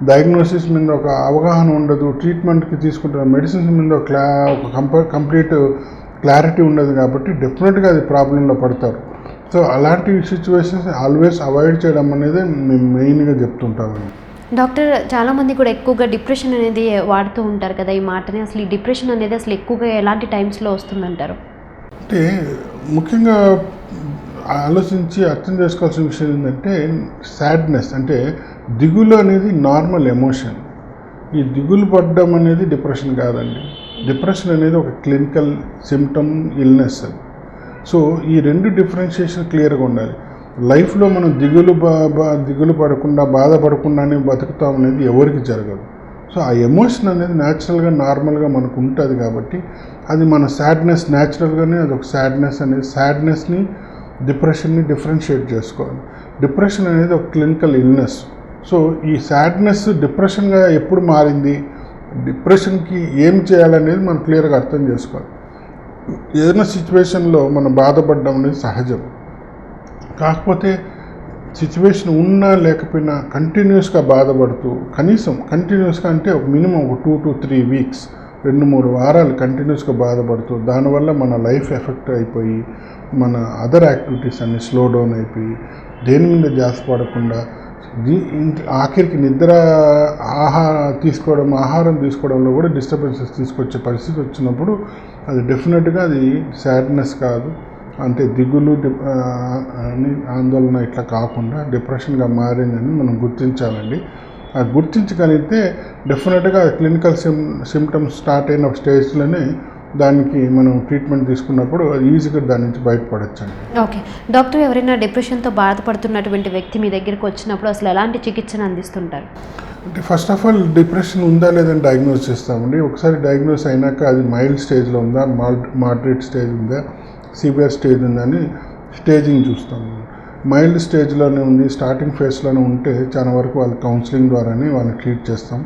డయాగ్నోసిస్ మీద ఒక అవగాహన ఉండదు, ట్రీట్మెంట్కి తీసుకుంటున్న మెడిసిన్స్ మీద ఒక కంప్లీట్ క్లారిటీ ఉండదు. కాబట్టి డెఫినెట్గా అది ప్రాబ్లంలో పడతారు. సో అలాంటి సిచ్యువేషన్స్ ఆల్వేస్ అవాయిడ్ చేయడం అనేది మేము మెయిన్గా చెప్తుంటామండి. డాక్టర్ చాలామంది కూడా ఎక్కువగా డిప్రెషన్ అనేది వాడుతూ ఉంటారు కదా ఈ మాటని. అసలు ఈ డిప్రెషన్ అనేది అసలు ఎక్కువగా ఎలాంటి టైమ్స్‌లో వస్తుందంటారు? అంటే ముఖ్యంగా ఆలోచించి అర్థం చేసుకోవాల్సిన విషయం ఏంటంటే సాడ్నెస్ అంటే దిగులు అనేది నార్మల్ ఎమోషన్. ఈ దిగులు పడడం అనేది డిప్రెషన్ కాదండి. డిప్రెషన్ అనేది ఒక క్లినికల్ సిమ్టమ్ ఇల్నెస్ అది. సో ఈ రెండు డిఫరెన్షియేషన్ క్లియర్గా ఉండాలి. లైఫ్లో మనం దిగులు పడకుండా బాధపడకుండానే బతుకుతాం అనేది ఎవరికి జరగదు. సో ఆ ఎమోషన్ అనేది న్యాచురల్గా నార్మల్గా మనకు ఉంటుంది కాబట్టి అది మన సాడ్నెస్ న్యాచురల్గానే అది ఒక సాడ్నెస్ అనేది సాడ్నెస్ని డిప్రెషన్ని డిఫరెన్షియేట్ చేసుకోవాలి. డిప్రెషన్ అనేది ఒక క్లినికల్ ఇల్నెస్. సో ఈ సాడ్నెస్ డిప్రెషన్గా ఎప్పుడు మారింది, డిప్రెషన్కి ఏం చేయాలనేది మనం క్లియర్గా అర్థం చేసుకోవాలి. ఏదైనా సిచ్యువేషన్లో మనం బాధపడడం అనేది సహజం. కాకపోతే సిచ్యువేషన్ ఉన్నా లేకపోయినా కంటిన్యూస్గా బాధపడుతూ కంటిన్యూస్గా అంటే ఒక మినిమం ఒక 2 to 3 weeks 2-3 వారాలు కంటిన్యూస్గా బాధపడుతూ దానివల్ల మన లైఫ్ ఎఫెక్ట్ అయిపోయి మన అదర్ యాక్టివిటీస్ అన్నీ స్లో డౌన్ అయిపోయి దేని మీద ధ్యాస పడకుండా ఆఖరికి నిద్ర ఆహారం తీసుకోవడంలో కూడా డిస్టర్బెన్సెస్ తీసుకొచ్చే పరిస్థితి వచ్చినప్పుడు అది డెఫినెట్గా అది సాడ్నెస్ కాదు, అంటే దిగులు ఆందోళన ఇట్లా కాకుండా డిప్రెషన్గా మారిందని మనం గుర్తించాలండి. ఆ గుర్తించగలిగితే డెఫినెట్గా క్లినికల్ సిమ్టమ్స్ స్టార్ట్ అయిన స్టేజ్లోనే దానికి మనం ట్రీట్మెంట్ తీసుకున్నప్పుడు ఈజీగా దాని నుంచి బయటపడచ్చండి. ఓకే డాక్టర్, ఎవరైనా డిప్రెషన్తో బాధపడుతున్నటువంటి వ్యక్తి మీ దగ్గరికి వచ్చినప్పుడు అసలు ఎలాంటి చికిత్సను అందిస్తుంటారు? అంటే ఫస్ట్ ఆఫ్ ఆల్ డిప్రెషన్ ఉందా లేదని డయాగ్నోస్ చేస్తామండి. ఒకసారి డయాగ్నోస్ అయినాక అది మైల్డ్ స్టేజ్లో ఉందా, మోడరేట్ స్టేజ్ ఉందా, సివియర్ స్టేజ్ ఉందని స్టేజింగ్ చూస్తాము. మైల్డ్ స్టేజ్లోనే ఉంది, స్టార్టింగ్ ఫేజ్లోనే ఉంటే చాలా వరకు వాళ్ళ కౌన్సిలింగ్ ద్వారానే వాళ్ళని ట్రీట్ చేస్తాం.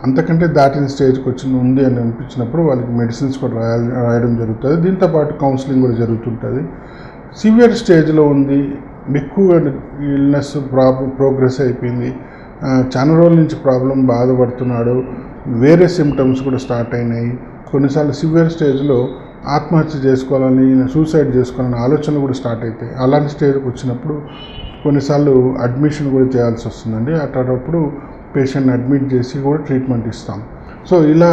అంతకంటే దాటిన స్టేజ్కి ఉంది అని అనిపించినప్పుడు వాళ్ళకి మెడిసిన్స్ కూడా రాయడం జరుగుతుంది. దీంతోపాటు కౌన్సిలింగ్ కూడా జరుగుతుంటుంది. సివియర్ స్టేజ్లో ఉంది, ఎక్కువ ఇల్నెస్ ప్రోగ్రెస్ అయిపోయింది, చాలా రోజుల నుంచి బాధపడుతున్నాడు, వేరే సిమ్టమ్స్ కూడా స్టార్ట్ అయినాయి, కొన్నిసార్లు సివియర్ స్టేజ్లో ఆత్మహత్య చేసుకోవాలని సూసైడ్ చేసుకోవాలని ఆలోచనలు కూడా స్టార్ట్ అవుతాయి. అలాంటి స్టేజ్కి వచ్చినప్పుడు కొన్నిసార్లు అడ్మిషన్ కూడా చేయాల్సి వస్తుందండి. అట్లాంటప్పుడు పేషెంట్ని అడ్మిట్ చేసి కూడా ట్రీట్మెంట్ ఇస్తాం. సో ఇలా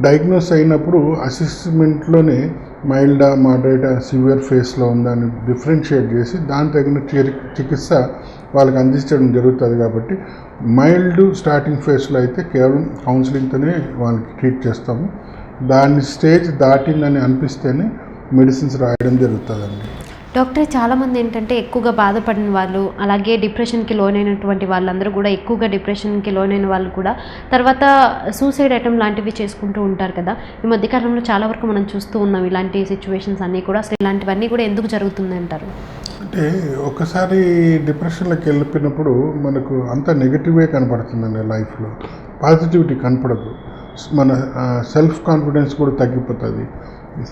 డయాగ్నోస్ అయినప్పుడు అసెస్మెంట్లోనే మైల్డా, మోడరేట్, సివియర్ ఫేస్లో ఉందని డిఫరెన్షియేట్ చేసి దాని తగిన చికిత్స వాళ్ళకి అందించడం జరుగుతుంది. కాబట్టి మైల్డ్ స్టార్టింగ్ ఫేస్లో అయితే కేవలం కౌన్సిలింగ్తోనే వాళ్ళకి ట్రీట్ చేస్తాము. దాని స్టేజ్ దాటిందని అనిపిస్తేనే మెడిసిన్స్ రాయడం జరుగుతుందండి. డాక్టర్, చాలామంది ఏంటంటే ఎక్కువగా బాధపడిన వాళ్ళు, అలాగే డిప్రెషన్కి లోనైనటువంటి వాళ్ళందరూ కూడా ఎక్కువగా డిప్రెషన్కి లోనైన వాళ్ళు కూడా తర్వాత సూసైడ్ అటెంప్ట్ లాంటివి చేసుకుంటూ ఉంటారు కదా. ఈ మధ్యకాలంలో చాలా వరకు మనం చూస్తూ ఉన్నాం ఇలాంటి సిచ్యువేషన్స్ అన్నీ కూడా. అసలు ఇలాంటివన్నీ కూడా ఎందుకు జరుగుతుంది అంటారు? అంటే ఒకసారి డిప్రెషన్లోకి వెళ్ళిపోయినప్పుడు మనకు అంత నెగిటివే కనపడుతుందండి. లైఫ్లో పాజిటివిటీ కనపడదు. మన సెల్ఫ్ కాన్ఫిడెన్స్ కూడా తగ్గిపోతుంది.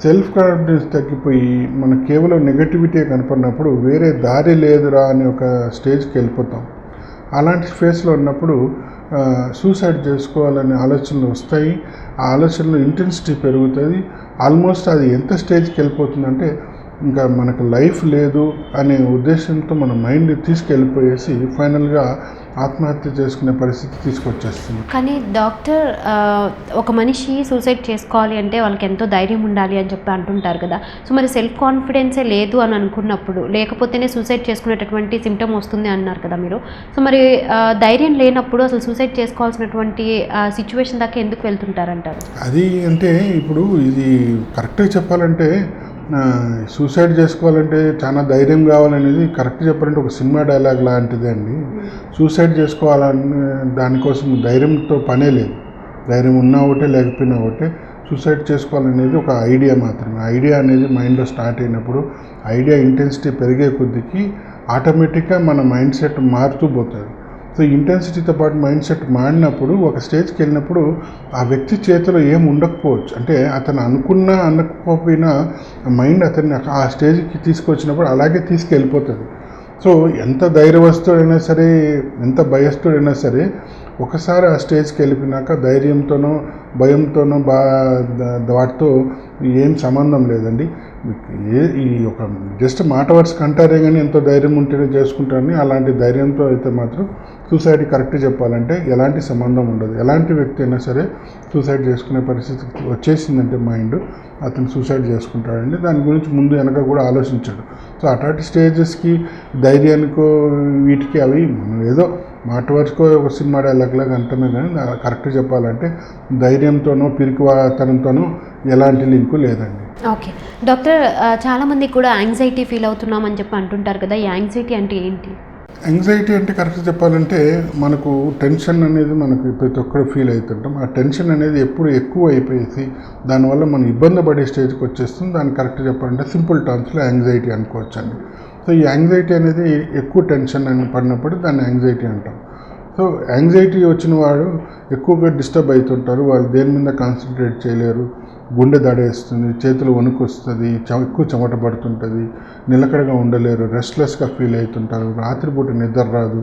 సెల్ఫ్ కాన్ఫిడెన్స్ తగ్గిపోయి మన కేవలం నెగటివిటీ కనపడినప్పుడు వేరే దారి లేదురా అని ఒక స్టేజ్కి వెళ్ళిపోతాం. అలాంటి ఫేస్లో ఉన్నప్పుడు సూసైడ్ చేసుకోవాలనే ఆలోచనలు వస్తాయి. ఆ ఆలోచనలో ఇంటెన్సిటీ పెరుగుతుంది. ఆల్మోస్ట్ అది ఎంత స్టేజ్కి వెళ్ళిపోతుందంటే ఇంకా మనకు లైఫ్ లేదు అనే ఉద్దేశంతో మన మైండ్ తీసుకెళ్ళిపోయేసి ఫైనల్గా ఆత్మహత్య చేసుకునే పరిస్థితి తీసుకొచ్చేస్తుంది. కానీ డాక్టర్, ఒక మనిషి సూసైడ్ చేసుకోవాలి అంటే వాళ్ళకి ఎంతో ధైర్యం ఉండాలి అని చెప్పి అంటుంటారు కదా. సో మరి సెల్ఫ్ కాన్ఫిడెన్సే లేదు అని అనుకున్నప్పుడు, లేకపోతేనే సూసైడ్ చేసుకునేటటువంటి సిమ్టమ్ వస్తుంది అన్నారు కదా మీరు. సో మరి ధైర్యం లేనప్పుడు అసలు సూసైడ్ చేసుకోవాల్సినటువంటి సిచ్యువేషన్ దాకా ఎందుకు వెళ్తుంటారంటారు? అది అంటే ఇప్పుడు ఇది కరెక్ట్గా చెప్పాలంటే సూసైడ్ చేసుకోవాలంటే చాలా ధైర్యం కావాలనేది కరెక్ట్ చెప్పాలంటే ఒక సినిమా డైలాగ్ లాంటిదే అండి. సూసైడ్ చేసుకోవాలని దానికోసం ధైర్యంతో పనే లేదు. ధైర్యం ఉన్నా ఒకటే లేకపోయినా ఒకటే. సూసైడ్ చేసుకోవాలనేది ఒక ఐడియా మాత్రమే. ఐడియా అనేది మైండ్లో స్టార్ట్ అయినప్పుడు ఐడియా ఇంటెన్సిటీ పెరిగే కొద్దికి ఆటోమేటిక్గా మన మైండ్ సెట్ మారుతూ పోతుంది. సో ఇంటెన్సిటీతో పాటు మైండ్ సెట్ మారినప్పుడు ఒక స్టేజ్కి వెళ్ళినప్పుడు ఆ వ్యక్తి చేతిలో ఏం ఉండకపోవచ్చు. అంటే అతను అనకపోయినా మైండ్ అతన్ని ఆ స్టేజ్కి తీసుకొచ్చినప్పుడు అలాగే తీసుకెళ్ళిపోతుంది. సో ఎంత ధైర్యవస్తుడైనా సరే, ఎంత భయస్తుడైనా సరే, ఒకసారి ఆ స్టేజ్కి వెళ్ళిపోయినాక ధైర్యంతోనో భయంతోనో వాటితో ఏం సంబంధం లేదండి. ఈ ఒక జస్ట్ మాట వరుసకు అంటారే కానీ ఎంతో ధైర్యం ఉంటేనే చేసుకుంటారని, అలాంటి ధైర్యంతో అయితే మాత్రం సూసైడ్ కరెక్ట్ చెప్పాలంటే ఎలాంటి సంబంధం ఉండదు. ఎలాంటి వ్యక్తి అయినా సరే సూసైడ్ చేసుకునే పరిస్థితి వచ్చేసిందంటే మైండ్, అతను సూసైడ్ చేసుకుంటాడండి. దాని గురించి ముందు వెనక కూడా ఆలోచించాడు. సో అట్లాంటి స్టేజెస్కి ధైర్యానికో వీటికి అవి మనం ఏదో మాట వరుసకో ఒక సినిమా డైలాగ్లాగా అంటమే కానీ కరెక్ట్ చెప్పాలంటే ధైర్యంతోనో పిరికితనంతోనో ఎలాంటి లింకు లేదండి. ఓకే డాక్టర్, చాలామంది కూడా యాంగ్జైటీ ఫీల్ అవుతున్నామని చెప్పి అంటుంటారు కదా, ఈ యాంగ్జైటీ అంటే ఏంటి? యాంగ్జైటీ అంటే కరెక్ట్ చెప్పాలంటే మనకు టెన్షన్ అనేది మనకు ప్రతి ఒక్కరు ఫీల్ అవుతుంటాం. ఆ టెన్షన్ అనేది ఎప్పుడు ఎక్కువ అయిపోయేసి దానివల్ల మనం ఇబ్బంది పడే స్టేజ్కి వచ్చేస్తుంది. దాన్ని కరెక్ట్ చెప్పాలంటే సింపుల్ టర్మ్స్లో యాంగ్జైటీ అనుకోవచ్చండి. సో ఈ యాంగ్జైటీ అనేది ఎక్కువ టెన్షన్ అని పడినప్పుడు దాన్ని యాంగ్జైటీ అంటాం. సో యాంగ్జైటీ వచ్చిన వాడు ఎక్కువగా డిస్టర్బ్ అవుతుంటారు. వాళ్ళు దేని మీద కాన్సన్ట్రేట్ చేయలేరు, గుండె దడేస్తుంది, చేతులు వణుకు వస్తుంది, ఎక్కువ చెమట పడుతుంటుంది, నిలకడగా ఉండలేరు, రెస్ట్లెస్గా ఫీల్ అవుతుంటారు, రాత్రిపూట నిద్ర రాదు,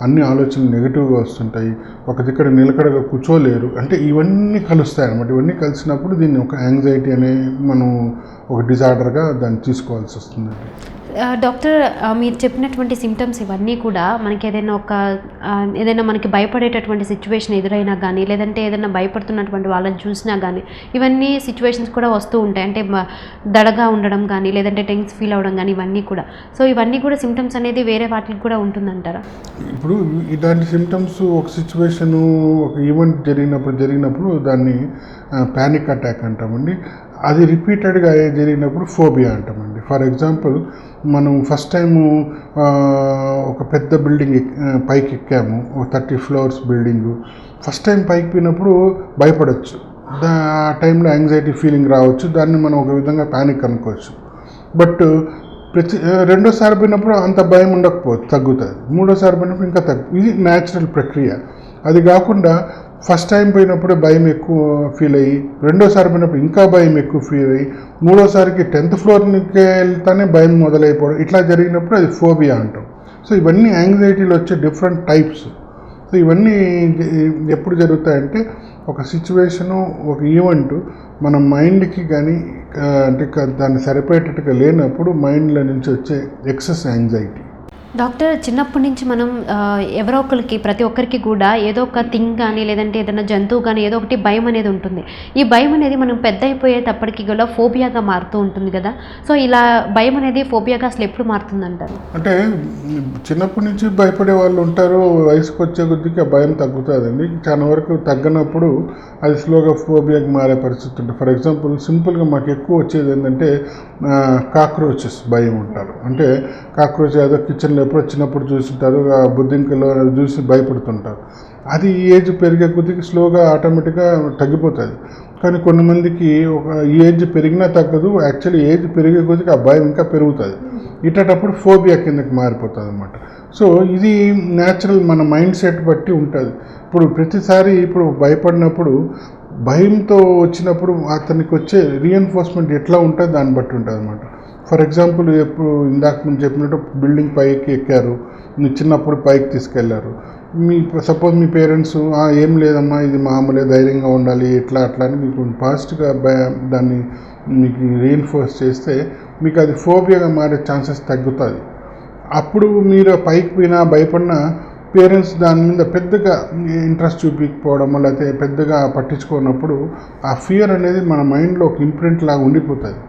అన్ని ఆలోచనలు నెగిటివ్గా వస్తుంటాయి, ఒక దగ్గర నిలకడగా కూర్చోలేరు. అంటే ఇవన్నీ కలుస్తాయి అన్నమాట. ఇవన్నీ కలిసినప్పుడు దీన్ని ఒక యాంగ్జైటీ అనే మనం ఒక డిజార్డర్గా దాన్ని తీసుకోవాల్సి వస్తుందండి. డాక్టర్, మీరు చెప్పినటువంటి సిమ్టమ్స్ ఇవన్నీ కూడా మనకి ఏదైనా మనకి భయపడేటటువంటి సిచ్యువేషన్ ఎదురైనా కానీ, లేదంటే ఏదైనా భయపడుతున్నటువంటి వాళ్ళని చూసినా కానీ, ఇవన్నీ సిచ్యువేషన్స్ కూడా వస్తూ ఉంటాయి. అంటే దడగా ఉండడం కానీ, లేదంటే టెన్స్ ఫీల్ అవ్వడం కానీ, ఇవన్నీ కూడా. సో ఇవన్నీ కూడా సిమ్టమ్స్ అనేది వేరే వాటికి కూడా ఉంటుందంటారా? ఇప్పుడు ఇలాంటి సిమ్టమ్స్ ఒక సిచ్యువేషను, ఒక ఈవెంట్ జరిగినప్పుడు దాన్ని ప్యానిక్ అటాక్ అంటామండి. అది రిపీటెడ్గా జరిగినప్పుడు ఫోబియా అంటామండి. ఫర్ ఎగ్జాంపుల్, మనం ఫస్ట్ టైము ఒక పెద్ద బిల్డింగ్ పైకి ఎక్కాము, ఒక 30 floors బిల్డింగు. ఫస్ట్ టైం పైకి పోయినప్పుడు భయపడవచ్చు. ఆ టైంలో యాంగ్జైటీ ఫీలింగ్ రావచ్చు. దాన్ని మనం ఒక విధంగా ప్యానిక్ అనుకోవచ్చు. బట్ రెండోసారి పోయినప్పుడు అంత భయం ఉండకపోవచ్చు, తగ్గుతుంది. మూడోసారి పోయినప్పుడు ఇంకా ఇది న్యాచురల్ ప్రక్రియ. అది కాకుండా ఫస్ట్ టైం పోయినప్పుడే భయం ఎక్కువ ఫీల్ అయ్యి, రెండోసారి పోయినప్పుడు ఇంకా భయం ఎక్కువ ఫీల్ అయ్యి, మూడోసారికి 10th floorకి వెళ్తానే భయం మొదలైపోవడం, ఇట్లా జరిగినప్పుడు అది ఫోబియా అంటాం. సో ఇవన్నీ యాంగ్జైటీలో వచ్చే డిఫరెంట్ టైప్స్. సో ఇవన్నీ ఎప్పుడు జరుగుతాయంటే ఒక సిచ్యువేషను, ఒక ఈవెంట్ మన మైండ్కి కానీ అంటే దాన్ని సరిపోయేటట్టుగా లేనప్పుడు మైండ్లో నుంచి వచ్చే ఎక్సెస్ యాంగ్జైటీ. డాక్టర్, చిన్నప్పటి నుంచి మనం ఎవరో ఒకరికి, ప్రతి ఒక్కరికి కూడా ఏదో ఒక థింగ్ కానీ, లేదంటే ఏదైనా జంతువు కానీ, ఏదో ఒకటి భయం అనేది ఉంటుంది. ఈ భయం అనేది మనం పెద్ద అయిపోయేటప్పటికి కూడా ఫోబియాగా మారుతూ ఉంటుంది కదా. సో ఇలా భయం అనేది ఫోబియాగా అసలు ఎప్పుడు మారుతుందంటారు? అంటే చిన్నప్పటి నుంచి భయపడే వాళ్ళు ఉంటారు, వయసుకు వచ్చే కొద్దికి ఆ భయం తగ్గుతుందండి. చాలా వరకు తగ్గనప్పుడు అది స్లోగా ఫోబియాకి మారే పరిస్థితి ఉంటుంది. ఫర్ ఎగ్జాంపుల్, సింపుల్గా మాకు ఎక్కువ వచ్చేది ఏంటంటే కాక్రోచెస్ భయం ఉంటారు. అంటే కాక్రోచ్ ఏదో కిచెన్లో ఎప్పుడు వచ్చినప్పుడు చూస్తుంటారు, ఆ బుద్ధింకలో చూసి భయపడుతుంటారు. అది ఏజ్ పెరిగే కొద్దికి స్లోగా ఆటోమేటిక్గా తగ్గిపోతుంది. కానీ కొంతమందికి ఒక ఏజ్ పెరిగినా తగ్గదు, యాక్చువల్లీ ఏజ్ పెరిగే కొద్దికి ఆ భయం ఇంకా పెరుగుతుంది. ఇట్టేటప్పుడు ఫోబియా కిందకి మారిపోతుంది అన్నమాట. సో ఇది న్యాచురల్, మన మైండ్ సెట్ బట్టి ఉంటుంది. ఇప్పుడు ప్రతిసారి భయపడినప్పుడు, భయంతో వచ్చినప్పుడు అతనికి వచ్చే రీఎన్ఫోర్స్మెంట్ ఎట్లా ఉంటుంది దాన్ని బట్టి ఉంటుంది అన్నమాట. ఫర్ ఎగ్జాంపుల్, ఎప్పుడు ఇందాక నేను చెప్పినట్టు బిల్డింగ్ పైకి ఎక్కారు, మీరు చిన్నప్పుడు పైకి తీసుకెళ్లారు, సపోజ్ మీ పేరెంట్స్ ఏం లేదమ్మా ఇది మామూలే, ధైర్యంగా ఉండాలి, ఇట్లా అట్లా అని మీకు పాజిటివ్గా దాన్ని మీకు రీఎన్ఫోర్స్ చేస్తే మీకు అది ఫోబియాగా మారే ఛాన్సెస్ తగ్గుతుంది. అప్పుడు మీరు పైకి పోయినా భయపడినా పేరెంట్స్ దాని మీద పెద్దగా ఇంట్రెస్ట్ చూపించకపోవడం, లేకపోతే పెద్దగా పట్టించుకున్నప్పుడు ఆ ఫియర్ అనేది మన మైండ్లో ఒక ఇంప్రింట్ లాగా ఉండిపోతుంది.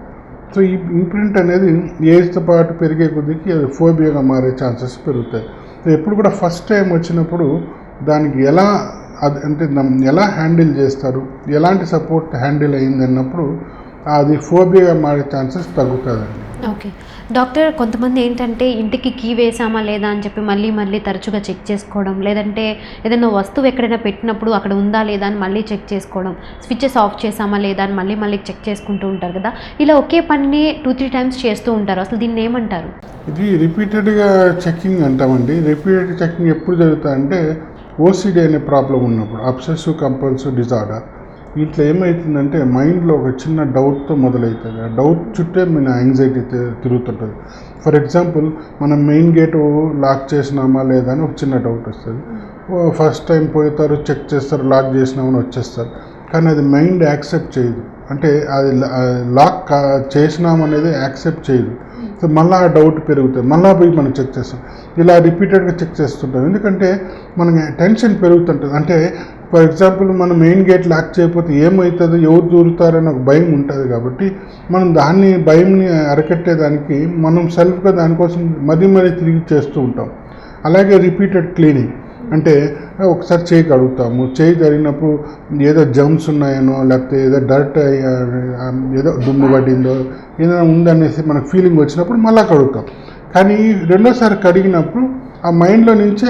సో ఈ ఇంప్రింట్ అనేది ఏజ్తో పాటు పెరిగే కొద్దికి అది ఫోబియాగా మారే ఛాన్సెస్ పెరుగుతాయి. సో ఎప్పుడు కూడా ఫస్ట్ టైం వచ్చినప్పుడు దానికి ఎలా హ్యాండిల్ చేస్తారు, ఎలాంటి సపోర్ట్ హ్యాండిల్ అయింది అన్నప్పుడు అది ఫోబియాగా మారే ఛాన్సెస్ తగ్గుతుందండి. ఓకే డాక్టర్, కొంతమంది ఏంటంటే ఇంటికి కీ వేసామా లేదా అని చెప్పి మళ్ళీ తరచుగా చెక్ చేసుకోవడం, లేదంటే ఏదైనా వస్తువు ఎక్కడైనా పెట్టినప్పుడు అక్కడ ఉందా లేదా అని మళ్ళీ చెక్ చేసుకోవడం, స్విచ్చెస్ ఆఫ్ చేసామా లేదా అని మళ్ళీ చెక్ చేసుకుంటూ ఉంటారు కదా. ఇలా ఒకే పనిని 2-3 times చేస్తూ ఉంటారు. అసలు దీన్ని ఏమంటారు? ఇది రిపీటెడ్గా చెకింగ్ అంటామండి. రిపీటెడ్ చెకింగ్ ఎప్పుడు జరుగుతుందంటే ఓసిడి అనే ప్రాబ్లం ఉన్నప్పుడు, అబ్సెసివ్ కంపల్సివ్ డిజార్డర్. ఇట్లా ఏమవుతుందంటే మైండ్లో ఒక చిన్న డౌట్తో మొదలవుతుంది. ఆ డౌట్ చుట్టే మన యాంగ్జైటీ తిరుగుతుంటుంది. ఫర్ ఎగ్జాంపుల్, మనం మెయిన్ గేటు లాక్ చేసినామా లేదా అని ఒక చిన్న డౌట్ వస్తుంది. ఫస్ట్ టైం పోతారు, చెక్ చేస్తారు, లాక్ చేసినామని వచ్చేస్తారు. కానీ అది మైండ్ యాక్సెప్ట్ చేయదు. అంటే అది లాక్ చేసినామనేది యాక్సెప్ట్ చేయదు. సో మళ్ళీ ఆ డౌట్ పెరుగుతుంది, మళ్ళీ పోయి మనం చెక్ చేస్తాం, ఇలా రిపీటెడ్గా చెక్ చేస్తుంటాం. ఎందుకంటే మనకి టెన్షన్ పెరుగుతుంటుంది. అంటే ఫర్ ఎగ్జాంపుల్ మనం మెయిన్ గేట్ లాక్ చేయకపోతే ఏమవుతుందో, ఎవరు దూరుతారని ఒక భయం ఉంటుంది. కాబట్టి మనం భయంని అరికట్టేదానికి మనం సెల్ఫ్గా దానికోసం మరీ తిరిగి చేస్తూ ఉంటాం. అలాగే రిపీటెడ్ క్లీనింగ్, అంటే ఒకసారి చేయి కడుగుతాము, చేయి జరిగినప్పుడు ఏదో జమ్స్ ఉన్నాయనో, లేకపోతే ఏదో డర్ట్ ఏదో దుమ్ము పడిందో ఏదైనా ఉందనేసి మనకు ఫీలింగ్ వచ్చినప్పుడు మళ్ళీ కడుగుతాం. కానీ రెండోసారి కడిగినప్పుడు ఆ మైండ్లో నుంచి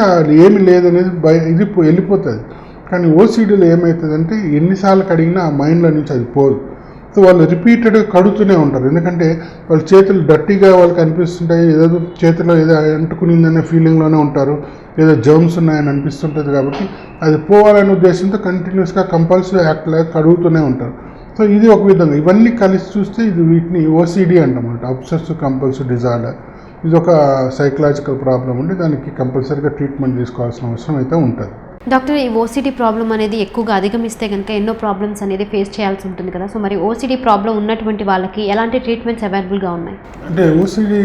ఏమి లేదనేది ఇది వెళ్ళిపోతుంది. కానీ ఓసీడీలో ఏమవుతుందంటే ఎన్నిసార్లు కడిగినా ఆ మైండ్లో నుంచి అది పోదు. సో వాళ్ళు రిపీటెడ్గా కడుగుతూనే ఉంటారు. ఎందుకంటే వాళ్ళ చేతులు డర్టీగా వాళ్ళకి అనిపిస్తుంటాయి, ఏదో చేతిలో ఏదో అంటుకునిందనే ఫీలింగ్లోనే ఉంటారు, ఏదో జర్మ్స్ ఉన్నాయని అనిపిస్తుంటుంది. కాబట్టి అది పోవాలనే ఉద్దేశంతో కంటిన్యూస్గా కంపల్సరీ యాక్ట్ లాగా కడుగుతూనే ఉంటారు. సో ఇది ఒక విధంగా. ఇవన్నీ కలిసి చూస్తే వీటిని ఓసీడీ అంటామన్నమాట, అబ్సెసివ్ కంపల్సివ్ డిజార్డర్. ఇది ఒక సైకలాజికల్ ప్రాబ్లం ఉండి దానికి కంపల్సరీగా ట్రీట్మెంట్ తీసుకోవాల్సిన అవసరం అయితే ఉంటుంది. డాక్టర్, ఈ ఓసీడీ ప్రాబ్లం అనేది ఎక్కువగా అధిగమిస్తే కనుక ఎన్నో ప్రాబ్లమ్స్ అనేది ఫేస్ చేయాల్సి ఉంటుంది కదా. సో మరి ఓసీడీ ప్రాబ్లం ఉన్నటువంటి వాళ్ళకి ఎలాంటి ట్రీట్మెంట్స్ అవైలబుల్గా ఉన్నాయి? అంటే ఓసీడీ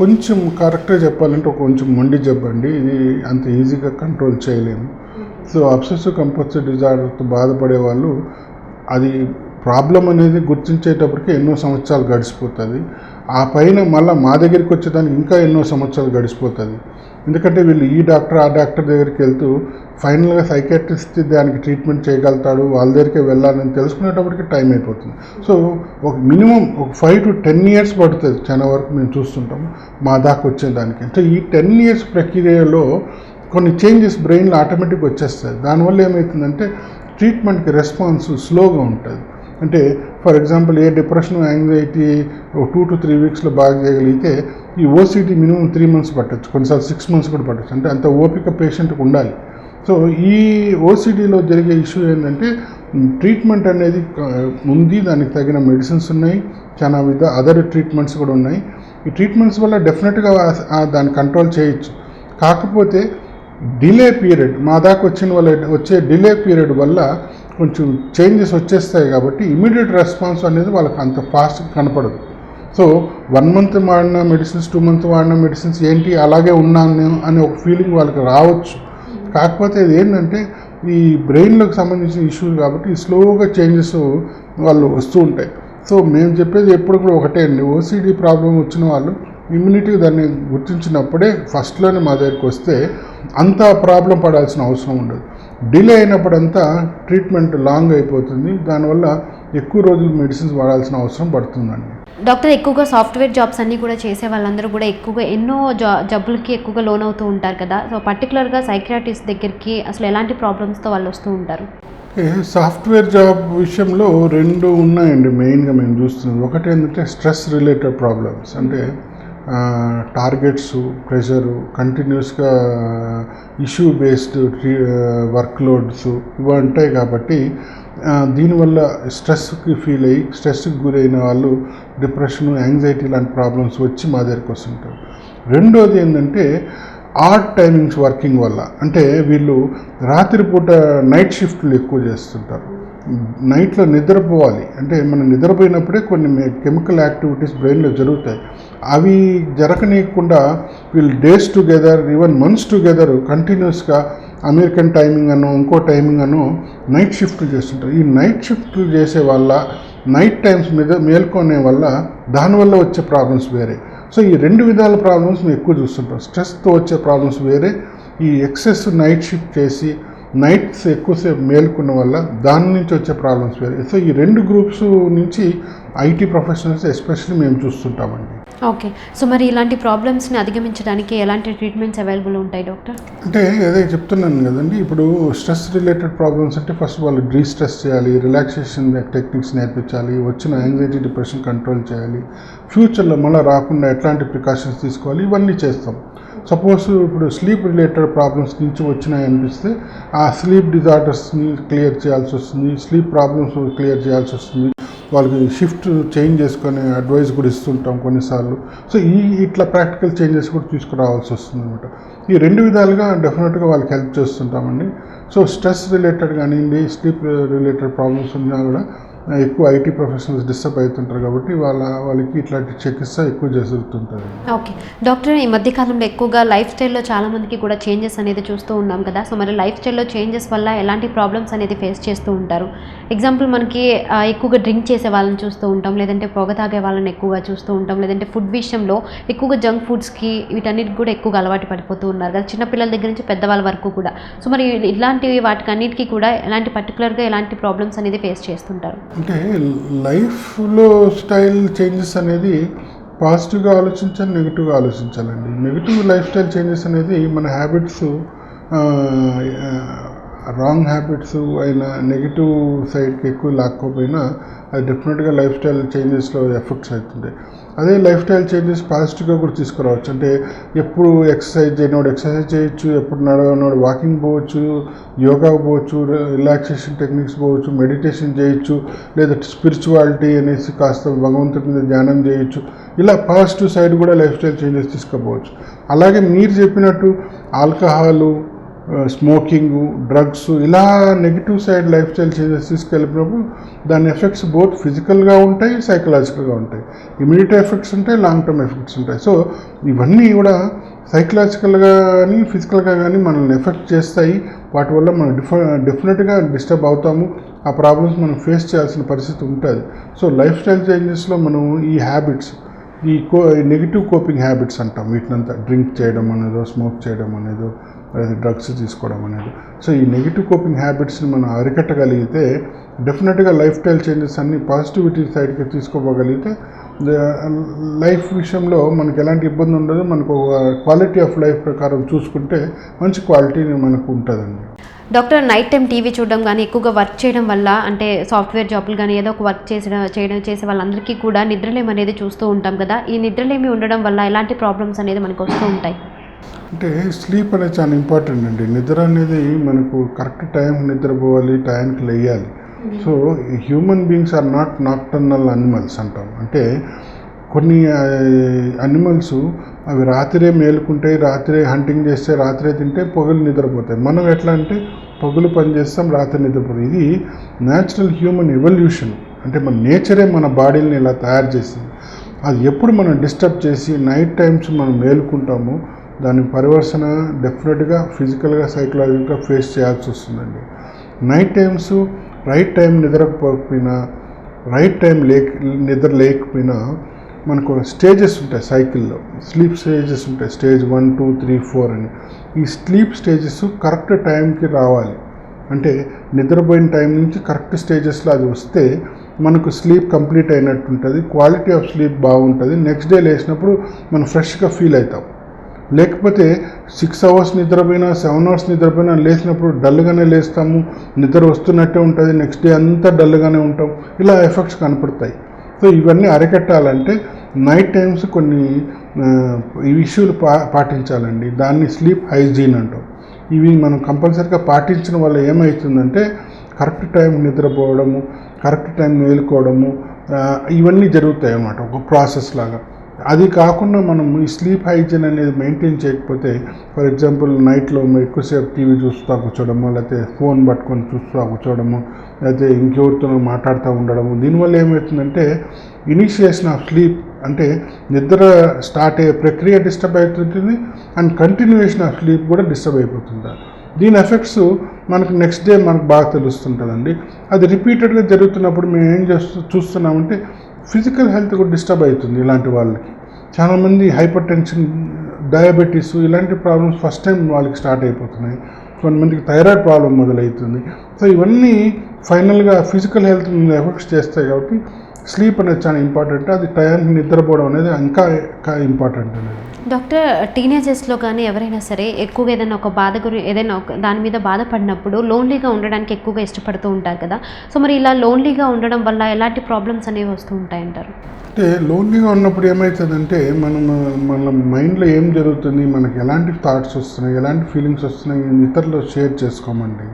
కొంచెం కరెక్ట్గా చెప్పాలంటే కొంచెం మొండి జబ్బండి, ఇది అంత ఈజీగా కంట్రోల్ చేయలేము. సో అబ్సెసివ్ కంపల్సివ్ డిజార్డర్తో బాధపడే వాళ్ళు అది ప్రాబ్లం అనేది గుర్తించేటప్పటికి ఎన్నో సంవత్సరాలు గడిచిపోతుంది. ఆ పైన మళ్ళీ మా దగ్గరికి వచ్చేదానికి ఇంకా ఎన్నో సంవత్సరాలు గడిచిపోతుంది. ఎందుకంటే వీళ్ళు ఈ డాక్టర్ ఆ డాక్టర్ దగ్గరికి వెళ్తూ ఫైనల్గా సైకియాట్రిస్ట్ దానికి ట్రీట్మెంట్ చేయగలుగుతాడు, వాళ్ళ దగ్గరికి వెళ్ళాలని తెలుసుకునేటప్పటికి టైం అయిపోతుంది. సో ఒక మినిమం ఒక 5 to 10 years పడుతుంది చాలా వరకు మేము చూస్తుంటాము మా దాకా వచ్చేదానికి. సో ఈ 10 years ప్రక్రియలో కొన్ని చేంజెస్ బ్రెయిన్లో ఆటోమేటిక్గా వచ్చేస్తాయి. దానివల్ల ఏమవుతుందంటే ట్రీట్మెంట్కి రెస్పాన్స్ స్లోగా ఉంటుంది. అంటే for example A depression anxiety 2 to 3 weeks బాగా చేయగలిగితే ఈ ఓసీడీ మినిమం 3 months పట్టచ్చు, కొన్నిసార్లు 6 months కూడా పట్టచ్చు. అంటే అంత ఓపిక పేషెంట్కి ఉండాలి. సో ఈ ఓసీడీలో జరిగే ఇష్యూ ఏంటంటే ట్రీట్మెంట్ అనేది ఉంది, దానికి తగిన మెడిసిన్స్ ఉన్నాయి, చాలా అదర్ ట్రీట్మెంట్స్ కూడా ఉన్నాయి. ఈ ట్రీట్మెంట్స్ వల్ల డెఫినెట్గా దాన్ని కంట్రోల్ చేయొచ్చు. కాకపోతే డిలే పీరియడ్, మా దాకా వచ్చిన వాళ్ళ వచ్చే డిలే పీరియడ్ వల్ల కొంచెం చేంజెస్ వచ్చేస్తాయి. కాబట్టి ఇమీడియట్ రెస్పాన్స్ అనేది వాళ్ళకి అంత ఫాస్ట్గా కనపడదు. సో 1 month వాడిన మెడిసిన్స్, 2 months వాడిన మెడిసిన్స్ ఏంటి అలాగే ఉన్నాను అనే ఒక ఫీలింగ్ వాళ్ళకి రావచ్చు. కాకపోతే ఇది ఏంటంటే ఈ బ్రెయిన్లోకి సంబంధించిన ఇష్యూస్ కాబట్టి స్లోగా చేంజెస్ వాళ్ళు వస్తూ ఉంటాయి. సో మేము చెప్పేది ఎప్పుడు కూడా ఒకటే అండి, ఓసీడీ ప్రాబ్లం వచ్చిన వాళ్ళు ఇమ్యూనిటీ దాన్ని గుర్తించినప్పుడే ఫస్ట్లోనే మా దగ్గరికి వస్తే అంత ప్రాబ్లం పడాల్సిన అవసరం ఉండదు. డిలే అయినప్పుడంతా ట్రీట్మెంట్ లాంగ్ అయిపోతుంది, దానివల్ల ఎక్కువ రోజులు మెడిసిన్స్ వాడాల్సిన అవసరం పడుతుందండి. డాక్టర్, ఎక్కువగా సాఫ్ట్వేర్ జాబ్స్ అన్నీ కూడా చేసే వాళ్ళందరూ కూడా ఎక్కువగా ఎన్నో జబ్బులకి ఎక్కువగా లోన్ అవుతూ ఉంటారు కదా. సో పర్టికులర్గా సైకియాట్రిస్ట్ దగ్గరికి అసలు ఎలాంటి ప్రాబ్లమ్స్తో వాళ్ళు వస్తూ ఉంటారు? సాఫ్ట్వేర్ జాబ్ విషయంలో 2 ఉన్నాయండి మెయిన్గా మేము చూస్తున్నది. ఒకటి ఏంటంటే స్ట్రెస్ రిలేటెడ్ ప్రాబ్లమ్స్, అంటే టార్గెట్స్, ప్రెషరు, కంటిన్యూస్గా ఇష్యూ బేస్డ్ వర్క్లోడ్స్ ఇవి ఉంటాయి. కాబట్టి దీనివల్ల స్ట్రెస్కి ఫీల్ అయ్యి స్ట్రెస్కి గురైన వాళ్ళు డిప్రెషన్, యాంగ్జైటీ లాంటి ప్రాబ్లమ్స్ వచ్చి మా దగ్గరికి వస్తుంటారు. రెండోది ఏంటంటే ఆడ్ టైమింగ్స్ వర్కింగ్ వల్ల, అంటే వీళ్ళు రాత్రిపూట నైట్ షిఫ్ట్లు ఎక్కువ చేస్తుంటారు. నైట్లో నిద్రపోవాలి, అంటే మనం నిద్రపోయినప్పుడే కొన్ని కెమికల్ యాక్టివిటీస్ బ్రెయిన్లో జరుగుతాయి. అవి జరగనీయకుండా వీళ్ళు days together, even months together కంటిన్యూస్గా అమెరికన్ టైమింగ్ అనో ఇంకో టైమింగ్ అనో నైట్ షిఫ్ట్లు చేస్తుంటారు. ఈ నైట్ షిఫ్ట్లు చేసే వల్ల, నైట్ టైమ్స్ మీద మేల్కొనే వల్ల దానివల్ల వచ్చే ప్రాబ్లమ్స్ వేరే. సో ఈ 2 విధాల ప్రాబ్లమ్స్ మేము ఎక్కువ చూస్తుంటాం. స్ట్రెస్తో వచ్చే ప్రాబ్లమ్స్ వేరే, ఈ ఎక్సెస్ నైట్ షిఫ్ట్ చేసి నైట్స్ ఎక్కువసేపు మేల్కొన్న వల్ల దాని నుంచి వచ్చే ప్రాబ్లమ్స్ వేరే. సో ఈ 2 గ్రూప్స్ నుంచి ఐటీ ప్రొఫెషనల్స్ ఎస్పెషల్లీ మేము చూస్తుంటామండి. ఓకే, సో మరి ఇలాంటి ప్రాబ్లమ్స్ని అధిగమించడానికి ఎలాంటి ట్రీట్మెంట్స్ అవైలబుల్ ఉంటాయి డాక్టర్? అంటే అదే చెప్తున్నాను కదండి, ఇప్పుడు స్ట్రెస్ రిలేటెడ్ ప్రాబ్లమ్స్ అంటే ఫస్ట్ వాళ్ళు డీస్ట్రెస్ చేయాలి, రిలాక్సేషన్ టెక్నిక్స్ నేర్పించాలి, వచ్చిన యాంగ్జైటీ, డిప్రెషన్ కంట్రోల్ చేయాలి, ఫ్యూచర్లో మళ్ళీ రాకుండా ఎట్లాంటి ప్రికాషన్స్ తీసుకోవాలి, ఇవన్నీ చేస్తాం. సపోజ్ ఇప్పుడు స్లీప్ రిలేటెడ్ ప్రాబ్లమ్స్ నుంచి వచ్చినాయి అనిపిస్తే ఆ స్లీప్ డిజార్డర్స్ని క్లియర్ చేయాల్సి వస్తుంది, స్లీప్ ప్రాబ్లమ్స్ క్లియర్ చేయాల్సి వస్తుంది. వాళ్ళకి షిఫ్ట్ చేంజ్ చేసుకొని అడ్వైస్ కూడా ఇస్తుంటాం కొన్నిసార్లు. సో ఇట్లా ప్రాక్టికల్ చేంజెస్ కూడా తీసుకురావాల్సి వస్తుంది అనమాట. ఈ 2 విధాలుగా డెఫినెట్గా వాళ్ళకి హెల్ప్ చేస్తుంటామండి. సో స్ట్రెస్ రిలేటెడ్ కానివ్వండి, స్లీప్ రిలేటెడ్ ప్రాబ్లమ్స్ ఉన్నా కూడా ఎక్కువ ఐటీ ప్రొఫెషనల్స్ డిస్టర్బ్ అవుతుంటారు కాబట్టి వాళ్ళకి ఇట్లాంటి చికిత్స ఎక్కువ జరుగుతుంటుంది. ఓకే డాక్టర్, ఈ మధ్యకాలంలో ఎక్కువగా లైఫ్ స్టైల్లో చాలామందికి కూడా చేంజెస్ అనేది చూస్తూ ఉన్నాం కదా. సో మరి లైఫ్ స్టైల్లో చేంజెస్ వల్ల ఎలాంటి ప్రాబ్లమ్స్ అనేది ఫేస్ చేస్తూ ఉంటారు? ఎగ్జాంపుల్ మనకి ఎక్కువగా డ్రింక్ చేసే వాళ్ళని చూస్తూ ఉంటాం, లేదంటే పొగ తాగే వాళ్ళని ఎక్కువగా చూస్తూ ఉంటాం, లేదంటే ఫుడ్ విషయంలో ఎక్కువగా జంక్ ఫుడ్స్కి వీటన్నిటికి కూడా ఎక్కువగా అలవాటు పడిపోతూ ఉన్నారు కదా, చిన్నపిల్లల దగ్గర నుంచి పెద్దవాళ్ళ వరకు కూడా. సో మరి ఇలాంటివి వాటికన్నిటికీ కూడా ఎలాంటి పర్టికులర్గా ఎలాంటి ప్రాబ్లమ్స్ అనేది ఫేస్ చేస్తుంటారు? అంటే లైఫ్లో స్టైల్ చేంజెస్ అనేది పాజిటివ్గా ఆలోచించాలి, నెగిటివ్గా ఆలోచించాలండి. నెగిటివ్ లైఫ్ స్టైల్ చేంజెస్ అనేది మన హ్యాబిట్స్, రాంగ్ హ్యాబిట్స్ అయినా నెగిటివ్ సైడ్కి ఎక్కువ లాక్కోపోయినా అది డెఫినెట్గా లైఫ్ స్టైల్ చేంజెస్లో ఎఫెక్ట్స్ అవుతుంది. అదే లైఫ్ స్టైల్ చేంజెస్ పాజిటివ్గా కూడా తీసుకురావచ్చు. అంటే ఎప్పుడు ఎక్సర్సైజ్ చేయనోడు ఎక్సర్సైజ్ చేయొచ్చు, ఎప్పుడు నడవనోడు వాకింగ్ పోవచ్చు, యోగాకు పోవచ్చు, రిలాక్సేషన్ టెక్నిక్స్ పోవచ్చు, మెడిటేషన్ చేయొచ్చు, లేదా స్పిరిచువాలిటీ అనేసి కాస్త భగవంతుడి మీద ధ్యానం చేయొచ్చు. ఇలా పాజిటివ్ సైడ్ కూడా లైఫ్ స్టైల్ చేంజెస్ తీసుకుపోవచ్చు. అలాగే మీరు చెప్పినట్టు ఆల్కహాలు, స్మోకింగు, డ్రగ్స్ ఇలా negative side lifestyle changes తీసుకెళ్ళినప్పుడు దాని ఎఫెక్ట్స్ బోత్ ఫిజికల్గా ఉంటాయి, సైకలాజికల్గా ఉంటాయి. ఇమీడియట్ ఎఫెక్ట్స్ ఉంటాయి, లాంగ్ టర్మ్ ఎఫెక్ట్స్ ఉంటాయి. సో ఇవన్నీ కూడా సైకలాజికల్గా కానీ ఫిజికల్గా కానీ మనల్ని ఎఫెక్ట్ చేస్తాయి. వాటి వల్ల మనం డెఫినెట్గా డిస్టర్బ్ అవుతాము. ఆ ప్రాబ్లమ్స్ మనం ఫేస్ చేయాల్సిన పరిస్థితి ఉంటుంది. సో లైఫ్ స్టైల్ చేంజెస్లో మనం ఈ హ్యాబిట్స్, ఈ నెగిటివ్ కోపింగ్ హ్యాబిట్స్ అంటాం వీటినంతా, డ్రింక్ చేయడం అనేదో, స్మోక్ చేయడం అనేదో, లేదా డ్రగ్స్ తీసుకోవడం అనేది. సో ఈ నెగిటివ్ కోపింగ్ హ్యాబిట్స్ని మనం అరికట్టగలిగితే డెఫినెట్గా లైఫ్ స్టైల్ చేంజెస్ అన్ని పాజిటివిటీ సైడ్కి తీసుకోపోగలిగితే లైఫ్ విషయంలో మనకు ఎలాంటి ఇబ్బంది ఉండదు. మనకు క్వాలిటీ ఆఫ్ లైఫ్ ప్రకారం చూసుకుంటే మంచి క్వాలిటీ మనకు ఉంటుందండి. డాక్టర్, నైట్ టైం టీవీ చూడడం కానీ ఎక్కువగా వర్క్ చేయడం వల్ల, అంటే సాఫ్ట్వేర్ జాబ్లు కానీ ఏదో ఒక వర్క్ చేసే వాళ్ళందరికీ కూడా నిద్రలేమి అనేది చూస్తూ ఉంటాం కదా. ఈ నిద్రలేమి ఉండడం వల్ల ఎలాంటి ప్రాబ్లమ్స్ అనేది మనకు వస్తూ ఉంటాయి? అంటే స్లీప్ అనేది చాలా ఇంపార్టెంట్ అండి. నిద్ర అనేది మనకు కరెక్ట్ టైం నిద్రపోవాలి, టైంకి లేయాలి. So human beings are not nocturnal animals అంటాం. అంటే కొన్ని అనిమల్స్ అవి రాత్రే మేలుకుంటాయి, రాత్రే హంటింగ్ చేస్తే, రాత్రే తింటే పొగలు నిద్రపోతాయి. మనం ఎట్లా అంటే పొగలు పని చేస్తాం, రాత్రి నిద్రపోతాం. ఇది న్యాచురల్ హ్యూమన్ ఎవల్యూషన్. అంటే మన నేచరే మన బాడీని ఇలా తయారు చేసింది. అది ఎప్పుడు మనం డిస్టర్బ్ చేసి నైట్ టైమ్స్ మనం మేలుకుంటామో దాని పరివర్తన డెఫినెట్గా ఫిజికల్గా, సైకలాజికల్గా ఫేస్ చేయాల్సి వస్తుందండి. నైట్ టైమ్స్ రైట్ టైం నిద్రపోకపోయినా, రైట్ టైం నిద్ర లేకపోయినా మనకు స్టేజెస్ ఉంటాయి సైకిల్లో, స్లీప్ స్టేజెస్ ఉంటాయి. స్టేజ్ 1, 2, 3, 4 అని. ఈ స్లీప్ స్టేజెస్ కరెక్ట్ టైంకి రావాలి. అంటే నిద్రపోయిన టైం నుంచి కరెక్ట్ స్టేజెస్లో అది వస్తే మనకు స్లీప్ కంప్లీట్ అయినట్టు ఉంటుంది, క్వాలిటీ ఆఫ్ స్లీప్ బాగుంటుంది. నెక్స్ట్ డే లేచినప్పుడు మనం ఫ్రెష్గా ఫీల్ అవుతాం. లేకపోతే 6 అవర్స్ నిద్రపోయినా, 7 అవర్స్ నిద్రపోయినా లేచినప్పుడు డల్గానే లేస్తాము, నిద్ర వస్తున్నట్టే ఉంటుంది, నెక్స్ట్ డే అంతా డల్గానే ఉంటాం. ఇలా ఎఫెక్ట్స్ కనపడతాయి. సో ఇవన్నీ అరికట్టాలంటే నైట్ టైమ్స్ కొన్ని ఇష్యూలు పాటించాలండి. దాన్ని స్లీప్ హైజీన్ అంటాం. ఇవి మనం కంపల్సరీగా పాటించడం వల్ల ఏమవుతుందంటే కరెక్ట్ టైం నిద్రపోవడము, కరెక్ట్ టైం మేలుకోవడము, ఇవన్నీ జరుగుతాయి అన్నమాట, ఒక ప్రాసెస్ లాగా. అది కాకుండా మనం ఈ స్లీప్ హైజీన్ అనేది మెయింటైన్ చేయకపోతే, ఫర్ ఎగ్జాంపుల్ నైట్లో ఎక్కువసేపు టీవీ చూస్తూ కూర్చోవడము, లేకపోతే ఫోన్ పట్టుకొని చూస్తూ కూర్చోవడము, లేకపోతే ఇంకెవరితో మాట్లాడుతూ ఉండడము, దీనివల్ల ఏమవుతుందంటే ఇనిషియేషన్ ఆఫ్ స్లీప్, అంటే నిద్ర స్టార్ట్ అయ్యే ప్రక్రియ డిస్టర్బ్ అవుతుంటుంది, అండ్ కంటిన్యూయేషన్ ఆఫ్ స్లీప్ కూడా డిస్టర్బ్ అయిపోతుంది. దీని ఎఫెక్ట్స్ మనకు నెక్స్ట్ డే మనకు బాగా తెలుస్తుంటుందండి. అది రిపీటెడ్గా జరుగుతున్నప్పుడు మేము ఏం చూస్తున్నామంటే ఫిజికల్ హెల్త్ కూడా డిస్టర్బ్ అవుతుంది. ఇలాంటి వాళ్ళకి చాలామంది హైపర్ టెన్షన్, డయాబెటీస్ ఇలాంటి ప్రాబ్లమ్స్ ఫస్ట్ టైం వాళ్ళకి స్టార్ట్ అయిపోతున్నాయి. కొంతమందికి థైరాయిడ్ ప్రాబ్లం మొదలవుతుంది. సో ఇవన్నీ ఫైనల్గా ఫిజికల్ హెల్త్ ఎఫెక్ట్స్ చేస్తాయి. కాబట్టి స్లీప్ అనేది చాలా ఇంపార్టెంట్. అది టైంకి నిద్రపోవడం అనేది ఇంకా ఇంపార్టెంట్ అనేది. డాక్టర్, టీనేజర్స్లో కానీ ఎవరైనా సరే ఎక్కువగా ఏదైనా ఒక ఏదైనా ఒక దాని మీద బాధపడినప్పుడు లోన్లీగా ఉండడానికి ఎక్కువగా ఇష్టపడుతూ ఉంటారు కదా. సో మరి ఇలా లోన్లీగా ఉండడం వల్ల ఎలాంటి ప్రాబ్లమ్స్ అనేవి వస్తూ ఉంటాయంటారు? అంటే లోన్లీగా ఉన్నప్పుడు ఏమవుతుందంటే మన మైండ్లో ఏం జరుగుతుంది, మనకి ఎలాంటి థాట్స్ వస్తున్నాయి, ఎలాంటి ఫీలింగ్స్ వస్తున్నాయి ఇతరులు షేర్ చేసుకోమండి.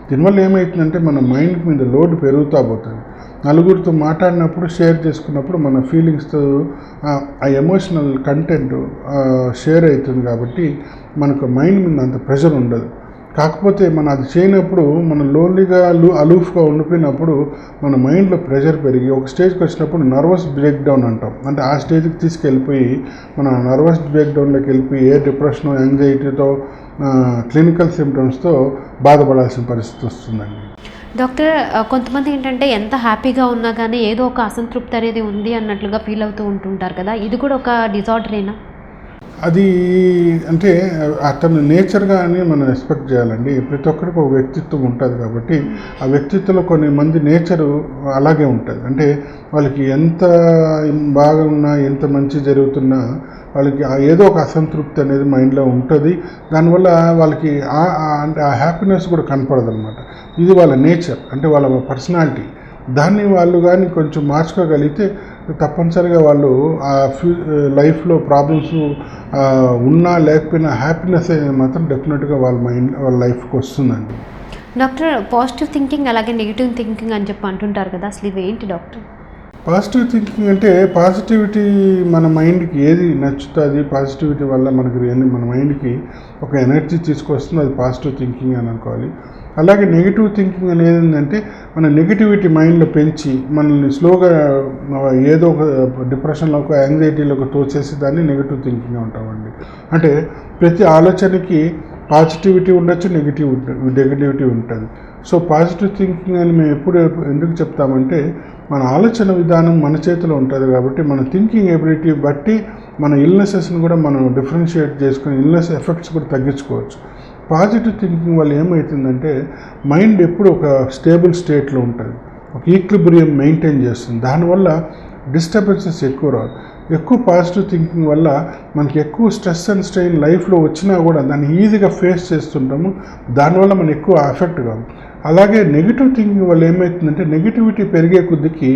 దీనివల్ల ఏమవుతుందంటే మన మైండ్ మీద లోడ్ పెరుగుతూ పోతుంది. నలుగురితో మాట్లాడినప్పుడు, షేర్ చేసుకున్నప్పుడు మన ఫీలింగ్స్తో ఆ ఎమోషనల్ కంటెంట్ షేర్ అవుతుంది. కాబట్టి మనకు మైండ్ మీద అంత ప్రెషర్ ఉండదు. కాకపోతే మనం అది చేయనప్పుడు మనం లోన్లీగా అలూఫ్గా ఉండిపోయినప్పుడు మన మైండ్లో ప్రెషర్ పెరిగి ఒక స్టేజ్కి వచ్చినప్పుడు నర్వస్ బ్రేక్ డౌన్ అంటాం. అంటే ఆ స్టేజ్కి తీసుకెళ్ళిపోయి మన నర్వస్ బ్రేక్ డౌన్లోకి వెళ్ళిపోయి ఏ డిప్రెషన్, యాంగ్జైటీతో, క్లినికల్ సిమ్టమ్స్తో బాధపడాల్సిన పరిస్థితి వస్తుందండి. డాక్టర్, కొంతమంది ఏంటంటే ఎంత హ్యాపీగా ఉన్నా కానీ ఏదో ఒక అసంతృప్తి అనేది ఉంది అన్నట్లుగా ఫీల్ అవుతూ ఉంటుంటారు కదా, ఇది కూడా ఒక డిజార్డరేనా? అది అంటే అతను నేచర్గా అని మనం ఎక్స్పెక్ట్ చేయాలండి. ప్రతి ఒక్కరికి ఒక వ్యక్తిత్వం ఉంటుంది కాబట్టి ఆ వ్యక్తిత్వంలో కొన్ని మంది నేచరు అలాగే ఉంటుంది. అంటే వాళ్ళకి ఎంత బాగా ఉన్నా, ఎంత మంచి జరుగుతున్నా వాళ్ళకి ఏదో ఒక అసంతృప్తి అనేది మైండ్లో ఉంటుంది. దానివల్ల వాళ్ళకి అంటే ఆ హ్యాపీనెస్ కూడా కనపడదు అనమాట. ఇది వాళ్ళ నేచర్, అంటే వాళ్ళ పర్సనాలిటీ. దాన్ని వాళ్ళు కానీ కొంచెం మార్చుకోగలిగితే తప్పనిసరిగా వాళ్ళు ఆ లైఫ్లో ప్రాబ్లమ్స్ ఉన్నా లేకపోయినా హ్యాపీనెస్ అనేది మాత్రం డెఫినెట్గా వాళ్ళ లైఫ్కి వస్తుందండి. డాక్టర్, పాజిటివ్ థింకింగ్ అలాగే నెగిటివ్ థింకింగ్ అని చెప్పి అంటుంటారు కదా, అసలు ఇవి ఏంటి డాక్టర్? పాజిటివ్ థింకింగ్ అంటే పాజిటివిటీ మన మైండ్కి ఏది నచ్చుతుంది, పాజిటివిటీ వల్ల మనకి మన మైండ్కి ఒక ఎనర్జీ తీసుకొస్తుంది, అది పాజిటివ్ థింకింగ్ అని అనుకోవాలి. అలాగే నెగిటివ్ థింకింగ్ అనేది ఏంటంటే మన నెగిటివిటీ మైండ్లో పెంచి మనల్ని స్లోగా ఏదో ఒక డిప్రెషన్లోకి, యాంగ్జైటీలోకి తోచేసి దాన్ని నెగిటివ్ థింకింగ్ అంటామండి. అంటే ప్రతి ఆలోచనకి పాజిటివిటీ ఉండొచ్చు, నెగిటివిటీ ఉంటుంది. సో పాజిటివ్ థింకింగ్ అని మేము ఎందుకు చెప్తామంటే మన ఆలోచన విధానం మన చేతిలో ఉంటుంది కాబట్టి మన థింకింగ్ ఎబిలిటీ బట్టి మన ఇల్నెసెస్ని కూడా మనం డిఫరెన్షియేట్ చేసుకుని ఇల్నెస్ ఎఫెక్ట్స్ కూడా తగ్గించుకోవచ్చు. పాజిటివ్ థింకింగ్ వల్ల ఏమవుతుందంటే మైండ్ ఎప్పుడు ఒక స్టేబుల్ స్టేట్లో ఉంటుంది, ఒక ఈక్విలిబ్రియం మెయింటైన్ చేస్తుంది. దానివల్ల డిస్టర్బెన్సెస్ ఎక్కువ రాదు. ఎక్కువ పాజిటివ్ థింకింగ్ వల్ల మనకి ఎక్కువ స్ట్రెస్ అండ్ స్ట్రెయిన్ లైఫ్లో వచ్చినా కూడా దాన్ని ఈజీగా ఫేస్ చేస్తుంటాము. దానివల్ల మనం ఎక్కువ అఫెక్ట్ కాము. అలాగే నెగిటివ్ థింకింగ్ వల్ల ఏమవుతుందంటే నెగిటివిటీ పెరిగే కొద్దికి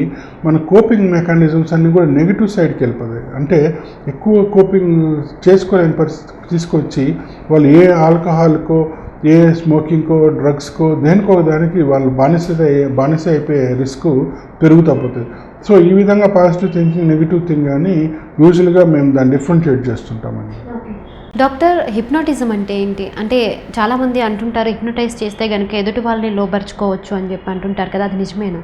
మన కోపింగ్ మెకానిజమ్స్ అన్నీ కూడా నెగిటివ్ సైడ్కి వెళ్ళిపోతాయి. అంటే ఎక్కువ కోపింగ్ చేసుకోలేని పరిస్థితి తీసుకొచ్చి వాళ్ళు ఏ ఆల్కహాల్కో, ఏ స్మోకింగ్కో, డ్రగ్స్కో, దేనికో దానికి వాళ్ళు బానిస అయిపోయే రిస్క్ పెరుగుతపోతుంది. సో ఈ విధంగా పాజిటివ్ థింకింగ్, నెగిటివ్ థింకింగ్ అని యూజువల్గా మేము దాన్ని డిఫరెన్షియేట్ చేస్తుంటామండి. డాక్టర్, హిప్నాటిజం అంటే ఏంటి? అంటే చాలామంది అంటుంటారు హిప్నటైజ్ చేస్తే కనుక ఎదుటి వాళ్ళని లోపరుచుకోవచ్చు అని చెప్పి అంటుంటారు కదా, అది నిజమేనా?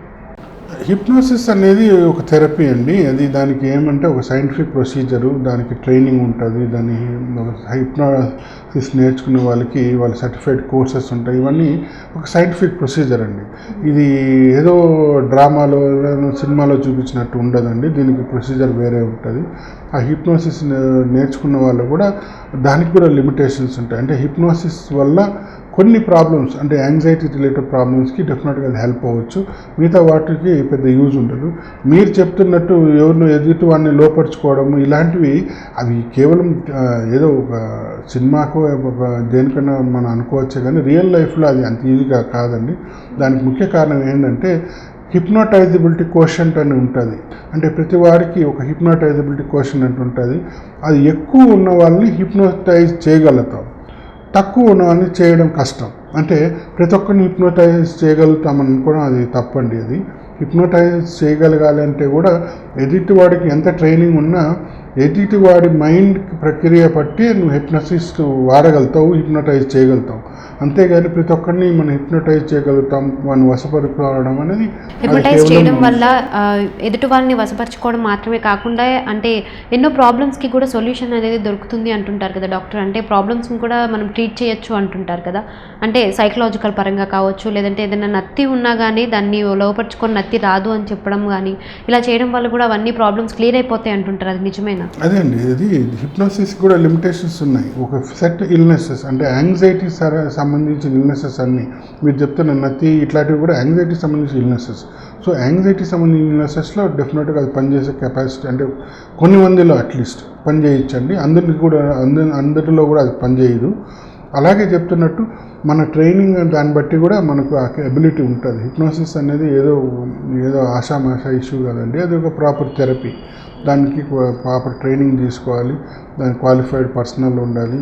హిప్నోసిస్ అనేది ఒక థెరపీ అండి. అది దానికి ఏమంటే ఒక సైంటిఫిక్ ప్రొసీజరు, దానికి ట్రైనింగ్ ఉంటుంది. దాన్ని హిప్నోసిస్ నేర్చుకునే వాళ్ళకి వాళ్ళ సర్టిఫైడ్ కోర్సెస్ ఉంటాయి. ఇవన్నీ ఒక సైంటిఫిక్ ప్రొసీజర్ అండి. ఇది ఏదో డ్రామాలో, సినిమాలో చూపించినట్టు ఉండదండి. దీనికి ప్రొసీజర్ వేరే ఉంటుంది. ఆ హిప్నోసిస్ నేర్చుకున్న వాళ్ళు కూడా దానికి కూడా లిమిటేషన్స్ ఉంటాయి. అంటే హిప్నోసిస్ వల్ల కొన్ని ప్రాబ్లమ్స్, అంటే యాంగ్జైటీ రిలేటెడ్ ప్రాబ్లమ్స్కి డెఫినెట్గా అది హెల్ప్ అవ్వచ్చు. మిగతా వాటికి పెద్ద యూజ్ ఉండదు. మీరు చెప్తున్నట్టు ఎవరిని ఎదుటి వాడిని లోపరుచుకోవడం ఇలాంటివి అవి కేవలం ఏదో ఒక సినిమాకో ఒక దేనికన్నా మనం అనుకోవచ్చే కానీ రియల్ లైఫ్లో అది అంత ఈజీగా కాదండి. దానికి ముఖ్య కారణం ఏంటంటే హిప్నోటైజబిలిటీ కోషంట్ అని ఉంటుంది. అంటే ప్రతి వాడికి ఒక హిప్నోటైజబిలిటీ కోషంట్ అని ఉంటుంది. అది ఎక్కువ ఉన్న వాళ్ళని హిప్నోటైజ్ చేయగలుగుతాం, తక్కువ ఉన్నవన్నీ చేయడం కష్టం. అంటే ప్రతి ఒక్కరిని హిప్నోటైజ్ చేయగలుగుతామని అనుకోవడం అది తప్పండి. అది హిప్నోటైజ్ చేయగలగాలి అంటే కూడా ఎదుటి వాడికి ఎంత ట్రైనింగ్ ఉన్నా ఎదుటి వాడి మైండ్ ప్రక్రియ బట్టి నువ్వు హిప్నోసిస్ వాడగలుగుతావు, హిప్నోటైజ్ చేయగలుగుతావు. అంతేగాని ప్రతి ఒక్కరిని మనం హిప్నోటైజ్ చేయగలుగుతాం, మనం వశపరుచుకోవడం అనేది హిప్నోటైజ్ చేయడం వల్ల ఎదుటి వాళ్ళని వశపరచుకోవడం మాత్రమే కాకుండా అంటే ఎన్నో ప్రాబ్లమ్స్కి కూడా సొల్యూషన్ అనేది దొరుకుతుంది అంటుంటారు కదా డాక్టర్. అంటే ప్రాబ్లమ్స్ని కూడా మనం ట్రీట్ చేయొచ్చు అంటుంటారు కదా. అంటే సైకలాజికల్ పరంగా కావచ్చు, లేదంటే ఏదైనా నత్తి ఉన్నా కానీ దాన్ని లోపరుచుకొని నత్తి రాదు అని చెప్పడం కానీ ఇలా చేయడం వల్ల కూడా అవన్నీ ప్రాబ్లమ్స్ క్లియర్ అయిపోతాయి అంటుంటారు. అది నిజమేనా? అదే అండి, అది హిప్నోసిస్ కూడా లిమిటేషన్స్ ఉన్నాయి. ఒక సెట్ ఇల్నెసెస్, అంటే యాంగ్జైటీ సంబంధించిన ఇల్నెసెస్ అన్నీ మీరు చెప్తున్న నత్తి ఇట్లాంటివి కూడా యాంగ్జైటీ సంబంధించిన ఇల్నెసెస్. సో యాంగ్జైటీ సంబంధించిన ఇల్నెసెస్లో డెఫినెట్గా అది పనిచేసే కెపాసిటీ, అంటే కొన్ని మందిలో అట్లీస్ట్ పనిచేయచ్చండి. అందరిలో కూడా అది పనిచేయదు. అలాగే చెప్తున్నట్టు మన ట్రైనింగ్ దాన్ని బట్టి కూడా మనకు ఆ ఎబిలిటీ ఉంటుంది. హిప్నోసిస్ అనేది ఏదో ఆషామాషా ఇష్యూ కాదండి. అది ఒక ప్రాపర్ థెరపీ. దానికి ప్రాపర్ ట్రైనింగ్ తీసుకోవాలి, దానికి క్వాలిఫైడ్ పర్సనల్ ఉండాలి,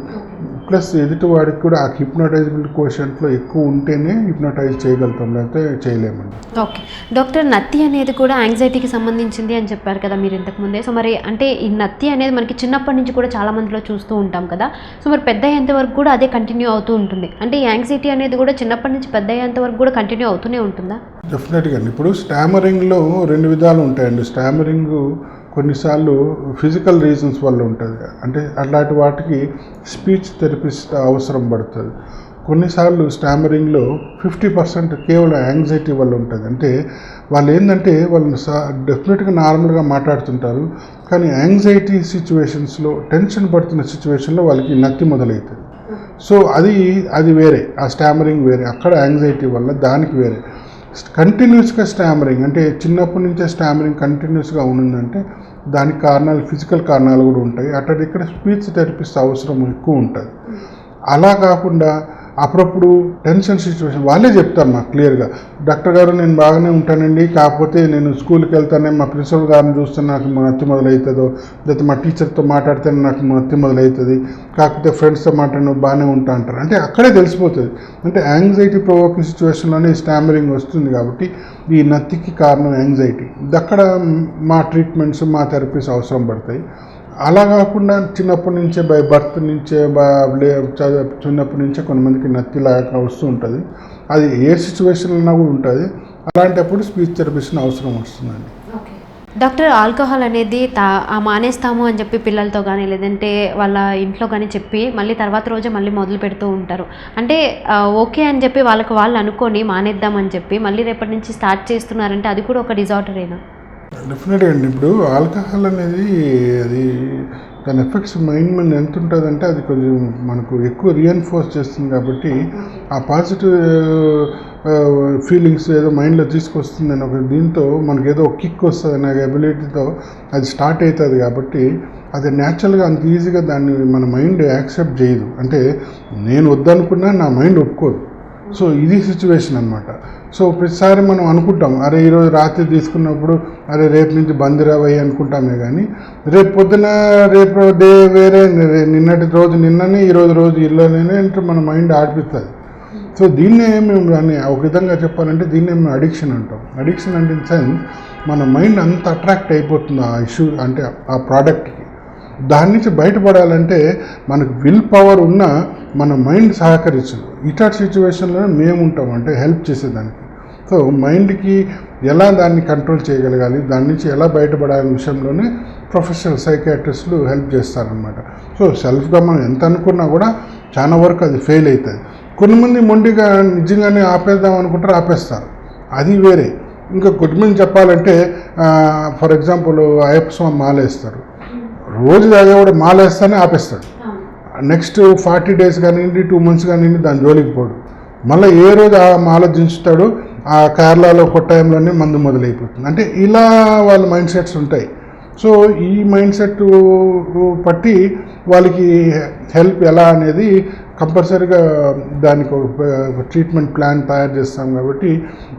ప్లస్ ఎదుటివాడికి కూడా ఆ హిప్నోటైజబిలిటీ కోషంట్లో ఎక్కువ ఉంటేనే హిప్నోటైజ్ చేయగలుగుతాం, లేకపోతే చేయలేమండి. ఓకే డాక్టర్, నత్తి అనేది కూడా యాంగ్జైటీకి సంబంధించింది అని చెప్పారు కదా మీరు ఇంతకుముందే. సో మరి అంటే ఈ నత్తి అనేది మనకి చిన్నప్పటి నుంచి కూడా చాలా మందిలో చూస్తూ ఉంటాం కదా. సో మరి పెద్ద అయ్యేంత వరకు కూడా అదే కంటిన్యూ అవుతూ ఉంటుంది. అంటే ఈ యాంగ్జైటీ అనేది కూడా చిన్నప్పటి నుంచి పెద్ద అయ్యేంత వరకు కూడా కంటిన్యూ అవుతూనే ఉంటుందా? డెఫినెట్గా అండి. ఇప్పుడు స్టామరింగ్లో 2 విధాలు ఉంటాయండి. స్టామరింగ్ కొన్నిసార్లు ఫిజికల్ రీజన్స్ వల్ల ఉంటుంది, అంటే అలాంటి వాటికి స్పీచ్ థెరపిస్ట్ అవసరం పడుతుంది. కొన్నిసార్లు స్టామరింగ్లో 50% కేవలం యాంగ్జైటీ వల్ల ఉంటుంది. అంటే వాళ్ళు ఏంటంటే వాళ్ళు డెఫినెట్గా నార్మల్గా మాట్లాడుతుంటారు, కానీ యాంగ్జైటీ సిచ్యువేషన్స్లో, టెన్షన్ పడుతున్న సిచ్యువేషన్లో వాళ్ళకి నత్తి మొదలవుతుంది. సో అది వేరే, ఆ స్టామరింగ్ వేరే, అక్కడ యాంగ్జైటీ వల్ల దానికి వేరే. కంటిన్యూస్గా స్టామరింగ్ అంటే చిన్నప్పటి నుంచే స్టామరింగ్ కంటిన్యూస్గా ఉందంటే దానికి కారణాలు, ఫిజికల్ కారణాలు కూడా ఉంటాయి. అట్లా ఇక్కడ స్పీచ్ థెరపిస్ట్ అవసరం ఎక్కువ ఉంటుంది. అలా కాకుండా అప్పుడప్పుడు టెన్షన్ సిచ్యువేషన్ వాళ్ళే చెప్తారు నాకు క్లియర్గా, డాక్టర్ గారు నేను బాగానే ఉంటానండి, కాకపోతే నేను స్కూల్కి వెళ్తానే మా ప్రిన్సిపల్ గారిని చూస్తే నాకు నత్తి మొదలవుతుందో, లేకపోతే మా టీచర్తో మాట్లాడితేనే నాకు నత్తి మొదలవుతుంది, కాకపోతే ఫ్రెండ్స్తో మాట్లాడిన బాగానే ఉంటా అంటారు. అంటే అక్కడే తెలిసిపోతుంది, అంటే యాంగ్జైటీ ప్రొవోకింగ్ సిచ్యువేషన్లోనే స్టామరింగ్ వస్తుంది. కాబట్టి ఈ నత్తికి కారణం యాంగ్జైటీ. అక్కడ మా ట్రీట్మెంట్స్, మా థెరపీస్ అవసరం పడతాయి. అలా కాకుండా చిన్నప్పటి నుంచే బై బర్త్ నుంచే చిన్నప్పటి నుంచే కొంతమందికి నత్తిలాగా వస్తూ ఉంటుంది. అది ఏ సిచ్యువేషన్లో కూడా ఉంటుంది. అలాంటప్పుడు స్పీచ్ థెరపిస్ట్ అవసరం వస్తుందండి. డాక్టర్, ఆల్కహాల్ అనేది మానేస్తాము అని చెప్పి పిల్లలతో కానీ లేదంటే వాళ్ళ ఇంట్లో కానీ చెప్పి మళ్ళీ తర్వాత రోజే మళ్ళీ మొదలు పెడుతూ ఉంటారు. అంటే ఓకే అని చెప్పి వాళ్ళు అనుకొని మానేద్దామని చెప్పి మళ్ళీ రేపటి నుంచి స్టార్ట్ చేస్తున్నారంటే అది కూడా ఒక డిజార్డరేనా? డెఫినెట్గా అండి. ఇప్పుడు ఆల్కహాల్ అనేది అది దాని ఎఫెక్ట్స్ మైండ్ మీద ఎంత ఉంటుందంటే అది కొంచెం మనకు ఎక్కువ రీఎన్ఫోర్స్ చేస్తుంది. కాబట్టి ఆ పాజిటివ్ ఫీలింగ్స్ ఏదో మైండ్లో తీసుకొస్తుందని ఒక దీంతో మనకి ఏదో కిక్ వస్తుంది అనే ఎబిలిటీతో అది స్టార్ట్ అవుతుంది. కాబట్టి అది న్యాచురల్గా అంత ఈజీగా దాన్ని మన మైండ్ యాక్సెప్ట్ చేయదు. అంటే నేను వద్దనుకున్నా నా మైండ్ ఒప్పుకోదు. సో ఇది సిచ్యువేషన్ అనమాట. సో ప్రతిసారి మనం అనుకుంటాం, అరే ఈరోజు రాత్రి తీసుకున్నప్పుడు అరే రేపు నుంచి బందిరావయ్యి అనుకుంటామే, కానీ రేపు పొద్దున రేపు డే వేరే, నిన్నటి రోజు నిన్ననే, ఈరోజు రోజు ఇల్లునే అంటే మన మైండ్ ఆడిపిస్తుంది. సో దీన్నే మేము దాన్ని ఒక విధంగా చెప్పాలంటే దీన్నే మేము అడిక్షన్ అంటాం. అడిక్షన్ అంటే ఇన్ సెన్స్ మన మైండ్ అంత అట్రాక్ట్ అయిపోతుంది ఆ ఇష్యూ, అంటే ఆ ప్రోడక్ట్కి. దాని నుంచి బయటపడాలంటే మనకు విల్ పవర్ ఉన్న మన మైండ్ సహకరించదు. ఇటాట్ సిచ్యువేషన్లో మేము ఉంటాం, అంటే హెల్ప్ చేసేదానికి. సో మైండ్కి ఎలా దాన్ని కంట్రోల్ చేయగలగాలి, దాని నుంచి ఎలా బయటపడాలనే విషయంలోనే ప్రొఫెషనల్ సైకియాట్రిస్టులు హెల్ప్ చేస్తారనమాట. సో సెల్ఫ్గా మనం ఎంత అనుకున్నా కూడా చాలా వరకు అది ఫెయిల్ అవుతుంది. కొంతమంది మొండిగా నిజంగానే ఆపేద్దాం అనుకుంటారు, ఆపేస్తారు, అది వేరే. ఇంకా కొంతమంది చెప్పాలంటే ఫర్ ఎగ్జాంపుల్ అయ్యప్ప స్వామి మాలేస్తారు, రోజు తాగేవాడు మాలేస్తానే ఆపేస్తాడు. నెక్స్ట్ 40 days కానివ్వండి, 2 months కానివ్వండి దాని జోలికి పోడు. మళ్ళీ ఏ రోజు ఆ మాల దించుతాడు, ఆ కేరళలో కొట్టాయంలోనే మందు మొదలైపోతుంది. అంటే ఇలా వాళ్ళ మైండ్ సెట్స్ ఉంటాయి. సో ఈ మైండ్ సెట్ పట్టి వాళ్ళకి హెల్ప్ ఎలా అనేది కంపల్సరీగా దానికి ఒక ట్రీట్మెంట్ ప్లాన్ తయారు చేస్తాం. కాబట్టి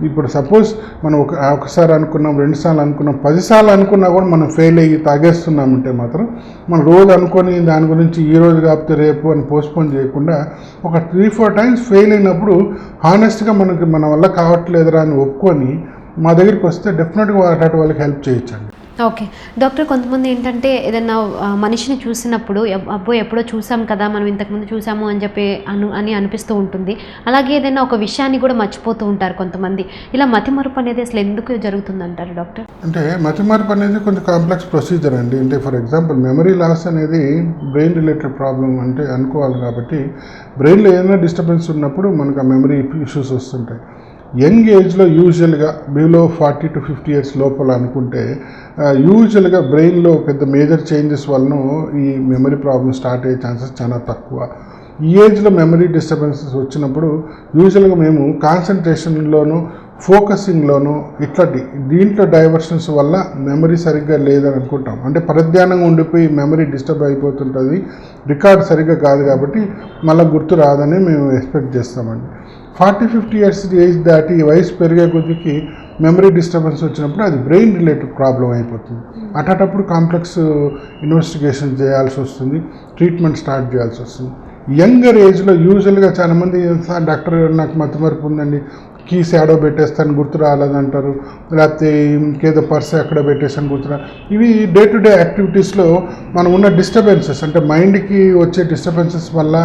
ఇప్పుడు సపోజ్ మనం ఒకసారి అనుకున్నాం, 2 సార్లు అనుకున్నాం, 10 సార్లు అనుకున్నా కూడా మనం ఫెయిల్ అయ్యి తాగేస్తున్నామంటే మాత్రం మనం రోజు అనుకొని దాని గురించి ఈ రోజు కాకపోతే రేపు అని పోస్ట్పోన్ చేయకుండా ఒక 3-4 times ఫెయిల్ అయినప్పుడు హానెస్ట్గా మన వల్ల కావట్లేదురా అని ఒప్పుకొని మా దగ్గరికి వస్తే డెఫినెట్గా అటు వాళ్ళకి హెల్ప్ చేయొచ్చండి. ఓకే డాక్టర్, కొంతమంది ఏంటంటే ఏదైనా మనిషిని చూసినప్పుడు అబ్బో ఎప్పుడో చూసాం కదా, మనం ఇంతకుముందు చూసాము అని చెప్పి అనిపిస్తూ ఉంటుంది. అలాగే ఏదైనా ఒక విషయాన్ని కూడా మర్చిపోతూ ఉంటారు కొంతమంది. ఇలా మతిమరుపు అనేది అసలు ఎందుకు జరుగుతుంది అంటారు డాక్టర్? అంటే మతిమరుపు అనేది కొంచెం కాంప్లెక్స్ ప్రొసీజర్ అండి. అంటే ఫర్ ఎగ్జాంపుల్ మెమరీ లాస్ అనేది బ్రెయిన్ రిలేటెడ్ ప్రాబ్లం అంటే అనుకోవాలి. కాబట్టి బ్రెయిన్లో ఏదైనా డిస్టర్బెన్స్ ఉన్నప్పుడు మనకు ఆ మెమరీ ఇష్యూస్ వస్తుంటాయి. యంగ్ ఏజ్లో యూజువల్గా బిలో 40 to 50 years లోపల అనుకుంటే యూజువల్గా బ్రెయిన్లో పెద్ద మేజర్ చేంజెస్ వలన ఈ మెమరీ ప్రాబ్లమ్ స్టార్ట్ అయ్యే ఛాన్సెస్ చాలా తక్కువ. ఈ ఏజ్లో మెమరీ డిస్టర్బెన్సెస్ వచ్చినప్పుడు యూజువల్గా మేము కాన్సన్ట్రేషన్లోను, ఫోకసింగ్లోను ఇట్లాంటి దీంట్లో డైవర్షన్స్ వల్ల మెమరీ సరిగ్గా లేదని అనుకుంటాం. అంటే పరధ్యానంగా ఉండిపోయి మెమరీ డిస్టర్బ్ అయిపోతుంటుంది, రికార్డ్ సరిగ్గా కాదు, కాబట్టి మళ్ళీ గుర్తు రాదని మేము ఎక్స్పెక్ట్ చేస్తామండి. 40-50 years ఏజ్ దాటి వయసు పెరిగే కొద్దికి మెమరీ డిస్టర్బెన్స్ వచ్చినప్పుడు అది బ్రెయిన్ రిలేటెడ్ ప్రాబ్లం అయిపోతుంది. అట్లాంటప్పుడు కాంప్లెక్స్ ఇన్వెస్టిగేషన్ చేయాల్సి వస్తుంది, ట్రీట్మెంట్ స్టార్ట్ చేయాల్సి వస్తుంది. యంగర్ ఏజ్లో యూజువల్గా చాలామంది డాక్టర్ నాకు మతిమరుపు ఉందండి, కీస్ ఏడో పెట్టేస్తాను గుర్తు రాలేదంటారు, లేకపోతే ఇంకేదో పర్స్ ఎక్కడ పెట్టేస్తాను గుర్తురా. ఇవి డే టు డే యాక్టివిటీస్లో మనం ఉన్న డిస్టర్బెన్సెస్, అంటే మైండ్కి వచ్చే డిస్టర్బెన్సెస్ వల్ల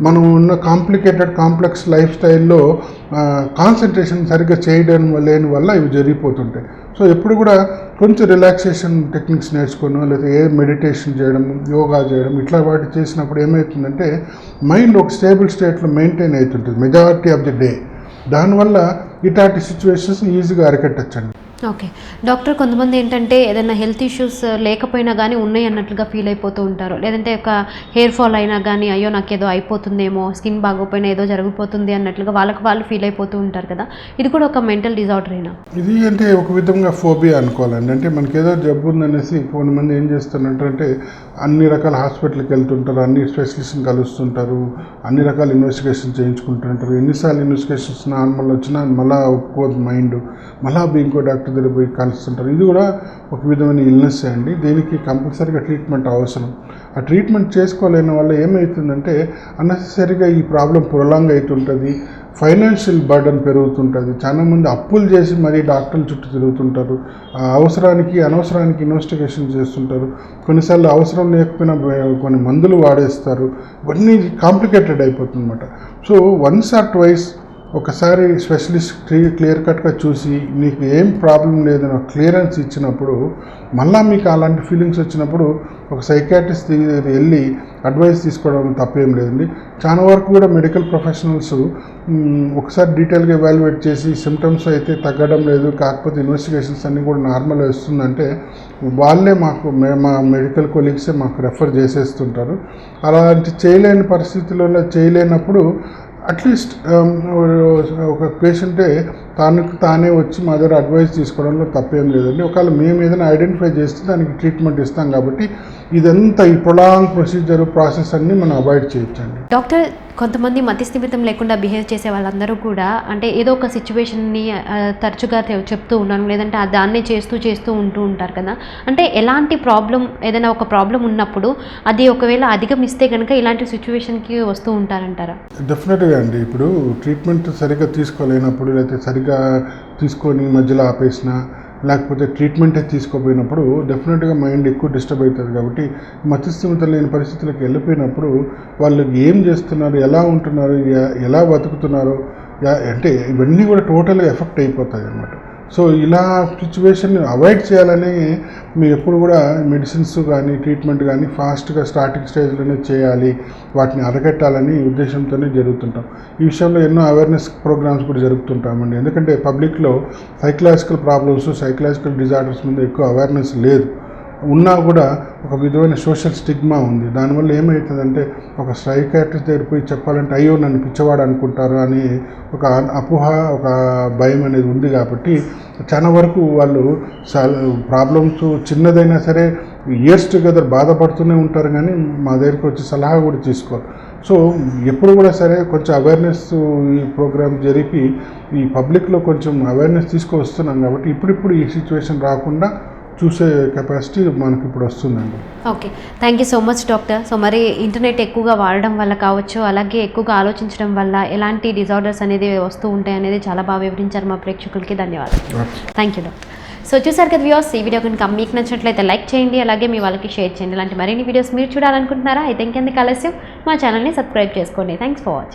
మనం ఉన్న కాంప్లెక్స్ లైఫ్ స్టైల్లో కాన్సన్ట్రేషన్ సరిగ్గా చేయడం లేని వల్ల ఇవి జరిగిపోతుంటాయి. సో ఎప్పుడు కూడా కొంచెం రిలాక్సేషన్ టెక్నిక్స్ నేర్చుకోవడం, లేదా మెడిటేషన్ చేయడం, యోగా చేయడం, ఇట్లా వాటి చేసినప్పుడు ఏమవుతుందంటే మైండ్ ఒక స్టేబుల్ స్టేట్లో మెయింటైన్ అవుతుంటుంది మెజారిటీ ఆఫ్ ది డే. దానివల్ల ఇట్లాంటి సిచ్యువేషన్స్ ఈజీగా అరికట్టచ్చండి. ఓకే డాక్టర్, కొంతమంది ఏంటంటే ఏదైనా హెల్త్ ఇష్యూస్ లేకపోయినా కానీ ఉన్నాయి అన్నట్లుగా ఫీల్ అయిపోతూ ఉంటారు, లేదంటే ఒక హెయిర్ ఫాల్ అయినా కానీ అయ్యో నాకు ఏదో అయిపోతుందేమో, స్కిన్ బాగోపోయినా ఏదో జరిగిపోతుంది అన్నట్లుగా వాళ్ళు ఫీల్ అయిపోతూ ఉంటారు కదా, ఇది కూడా ఒక మెంటల్ డిజార్డరేనా? ఇది అంటే ఒక విధంగా ఫోబియా అనుకోవాలండి. అంటే మనకి ఏదో జబ్బు ఉందనేసి కొంతమంది ఏం చేస్తున్నట్టు అన్ని రకాల హాస్పిటల్కి వెళ్తుంటారు, అన్ని స్పెషలిస్ట్ని కలుస్తుంటారు, అన్ని రకాల ఇన్వెస్టిగేషన్ చేయించుకుంటుంటారు. ఎన్నిసార్లు ఇన్వెస్టిగేషన్స్ నార్మల్ వచ్చినా మళ్ళీ ఒప్పుకోదు మైండ్, మళ్ళీ ఇంకో డాక్టర్ దగ్గర పోయి కలుస్తుంటారు. ఇది కూడా ఒక విధమైన ఇల్నెస్ అండి. దీనికి కంపల్సరీగా ట్రీట్మెంట్ అవసరం. ఆ ట్రీట్మెంట్ చేసుకోలేని వల్ల ఏమవుతుందంటే అన్నెసెసరీగా ఈ ప్రాబ్లం ప్రొలాంగ్ అవుతుంటుంది, ఫైనాన్షియల్ బర్డన్ పెరుగుతుంటుంది. చాలామంది అప్పులు చేసి మరీ డాక్టర్ల చుట్టూ తిరుగుతుంటారు, అనవసరానికి ఇన్వెస్టిగేషన్ చేస్తుంటారు, కొన్నిసార్లు అవసరం లేకపోయినా కొన్ని మందులు వాడేస్తారు. ఇవన్నీ కాంప్లికేటెడ్ అయిపోతుంది అన్నమాట. సో వన్స్ ఆర్ ట్వైస్ ఒకసారి స్పెషలిస్ట్ క్లియర్ కట్గా చూసి నీకు ఏం ప్రాబ్లం లేదని క్లియరెన్స్ ఇచ్చినప్పుడు, మళ్ళీ మీకు అలాంటి ఫీలింగ్స్ వచ్చినప్పుడు ఒక సైకియాట్రిస్ట్ వెళ్ళి అడ్వైస్ తీసుకోవడం తప్పేం లేదండి. చాలా వరకు కూడా మెడికల్ ప్రొఫెషనల్స్ ఒకసారి డీటెయిల్గా ఎవాల్యుయేట్ చేసి సిమ్టమ్స్ అయితే తగ్గడం లేదు, కాకపోతే ఇన్వెస్టిగేషన్స్ అన్నీ కూడా నార్మల్ వస్తుందంటే వాళ్ళే మా మెడికల్ కొలీగ్సే మాకు రెఫర్ చేసేస్తుంటారు. అలాంటి చేయలేనప్పుడు అట్లీస్ట్ ఒక పేషెంటే తానే వచ్చి మా దగ్గర అడ్వైస్ తీసుకోవడంలో తప్పేం లేదండి. ఒకవేళ మేము ఏదైనా ఐడెంటిఫై చేస్తే దానికి ట్రీట్మెంట్ ఇస్తాం కాబట్టి ఇదంతా ఈ ప్రొలాంగ్ ప్రాసెస్ అన్ని మనం అవాయిడ్ చేయొచ్చండి. డాక్టర్, కొంతమంది మతిస్థిమితం లేకుండా బిహేవ్ చేసే వాళ్ళందరూ కూడా అంటే ఏదో ఒక సిచ్యువేషన్ని తరచుగా చెప్తూ ఉన్నాను, లేదంటే దాన్నే చేస్తూ ఉంటూ ఉంటారు కదా, అంటే ఎలాంటి ఏదైనా ఒక ప్రాబ్లం ఉన్నప్పుడు అది ఒకవేళ అధిగమిస్తే కనుక ఇలాంటి సిచ్యువేషన్కి వస్తూ ఉంటారంటారా? డెఫినెట్గా అండి. ఇప్పుడు ట్రీట్మెంట్ సరిగ్గా తీసుకోలేనప్పుడు, లేకపోతే సరిగ్గా తీసుకొని మధ్యలో ఆపేసినా, లేకపోతే ట్రీట్మెంటే తీసుకోపోయినప్పుడు డెఫినెట్గా మైండ్ ఎక్కువ డిస్టర్బ్ అవుతుంది. కాబట్టి మతిస్థిమితం లేని పరిస్థితులకు వెళ్ళిపోయినప్పుడు వాళ్ళు ఏం చేస్తున్నారు, ఎలా ఉంటున్నారు, ఎలా బతుకుతున్నారు, అంటే ఇవన్నీ కూడా టోటల్గా ఎఫెక్ట్ అయిపోతాయి అన్నమాట. సో ఇలా సిచ్యువేషన్ని అవాయిడ్ చేయాలని మీరు ఎప్పుడు కూడా మెడిసిన్స్ కానీ ట్రీట్మెంట్ కానీ ఫాస్ట్గా స్టార్టింగ్ స్టేజ్లోనే చేయాలి, వాటిని అరగట్టాలని ఉద్దేశంతోనే జరుగుతుంటాం. ఈ విషయంలో ఎన్నో అవేర్నెస్ ప్రోగ్రామ్స్ కూడా జరుపుతుంటామండి. ఎందుకంటే పబ్లిక్లో సైకలాజికల్ డిజార్డర్స్ మీద ఎక్కువ అవేర్నెస్ లేదు, ఉన్నా కూడా ఒక విధమైన సోషల్ స్టిగ్మా ఉంది. దానివల్ల ఏమవుతుందంటే ఒక సైకియాట్రిస్ట్ దగ్గర పోయి చెప్పాలంటే అయ్యో నన్ను పిచ్చవాడు అనుకుంటారు అని ఒక అపోహ, ఒక భయం అనేది ఉంది. కాబట్టి చాలా వరకు వాళ్ళు ప్రాబ్లమ్స్ చిన్నదైనా సరే ఇయర్స్ టుగెదర్ బాధపడుతూనే ఉంటారు, కానీ మా దగ్గరికి వచ్చి సలహా కూడా తీసుకోరు. సో ఎప్పుడు కూడా సరే కొంచెం అవేర్నెస్ ఈ ప్రోగ్రామ్ జరిపి ఈ పబ్లిక్లో కొంచెం అవేర్నెస్ తీసుకువస్తున్నాం కాబట్టి ఇప్పుడిప్పుడు ఈ సిచ్యువేషన్ రాకుండా చూసే కెపాసిటీ మనకి ఇప్పుడు వస్తుందండి. Okay, thank you so much doctor. So మరి ఇంటర్నెట్ ఎక్కువగా వాడడం వల్ల కావచ్చు, అలాగే ఎక్కువగా ఆలోచించడం వల్ల ఎలాంటి డిజార్డర్స్ అనేది వస్తూ ఉంటాయి అనేది చాలా బాగా వివరించారు మా ప్రేక్షకులకి. ధన్యవాదాలు. Thank you doctor. సో చూసారు కదా వ్యూవర్స్, ఈ వీడియో కనుక మీకు నచ్చినట్లయితే లైక్ చేయండి, అలాగే మీ వాళ్ళకి షేర్ చేయండి. ఇలాంటి మరిన్ని వీడియోస్ మీరు చూడాలనుకుంటున్నారా? అయితే ఇంకెందుకు ఆలస్యం, మా ఛానల్ని సబ్స్క్రైబ్ చేసుకోండి. Thanks for watching.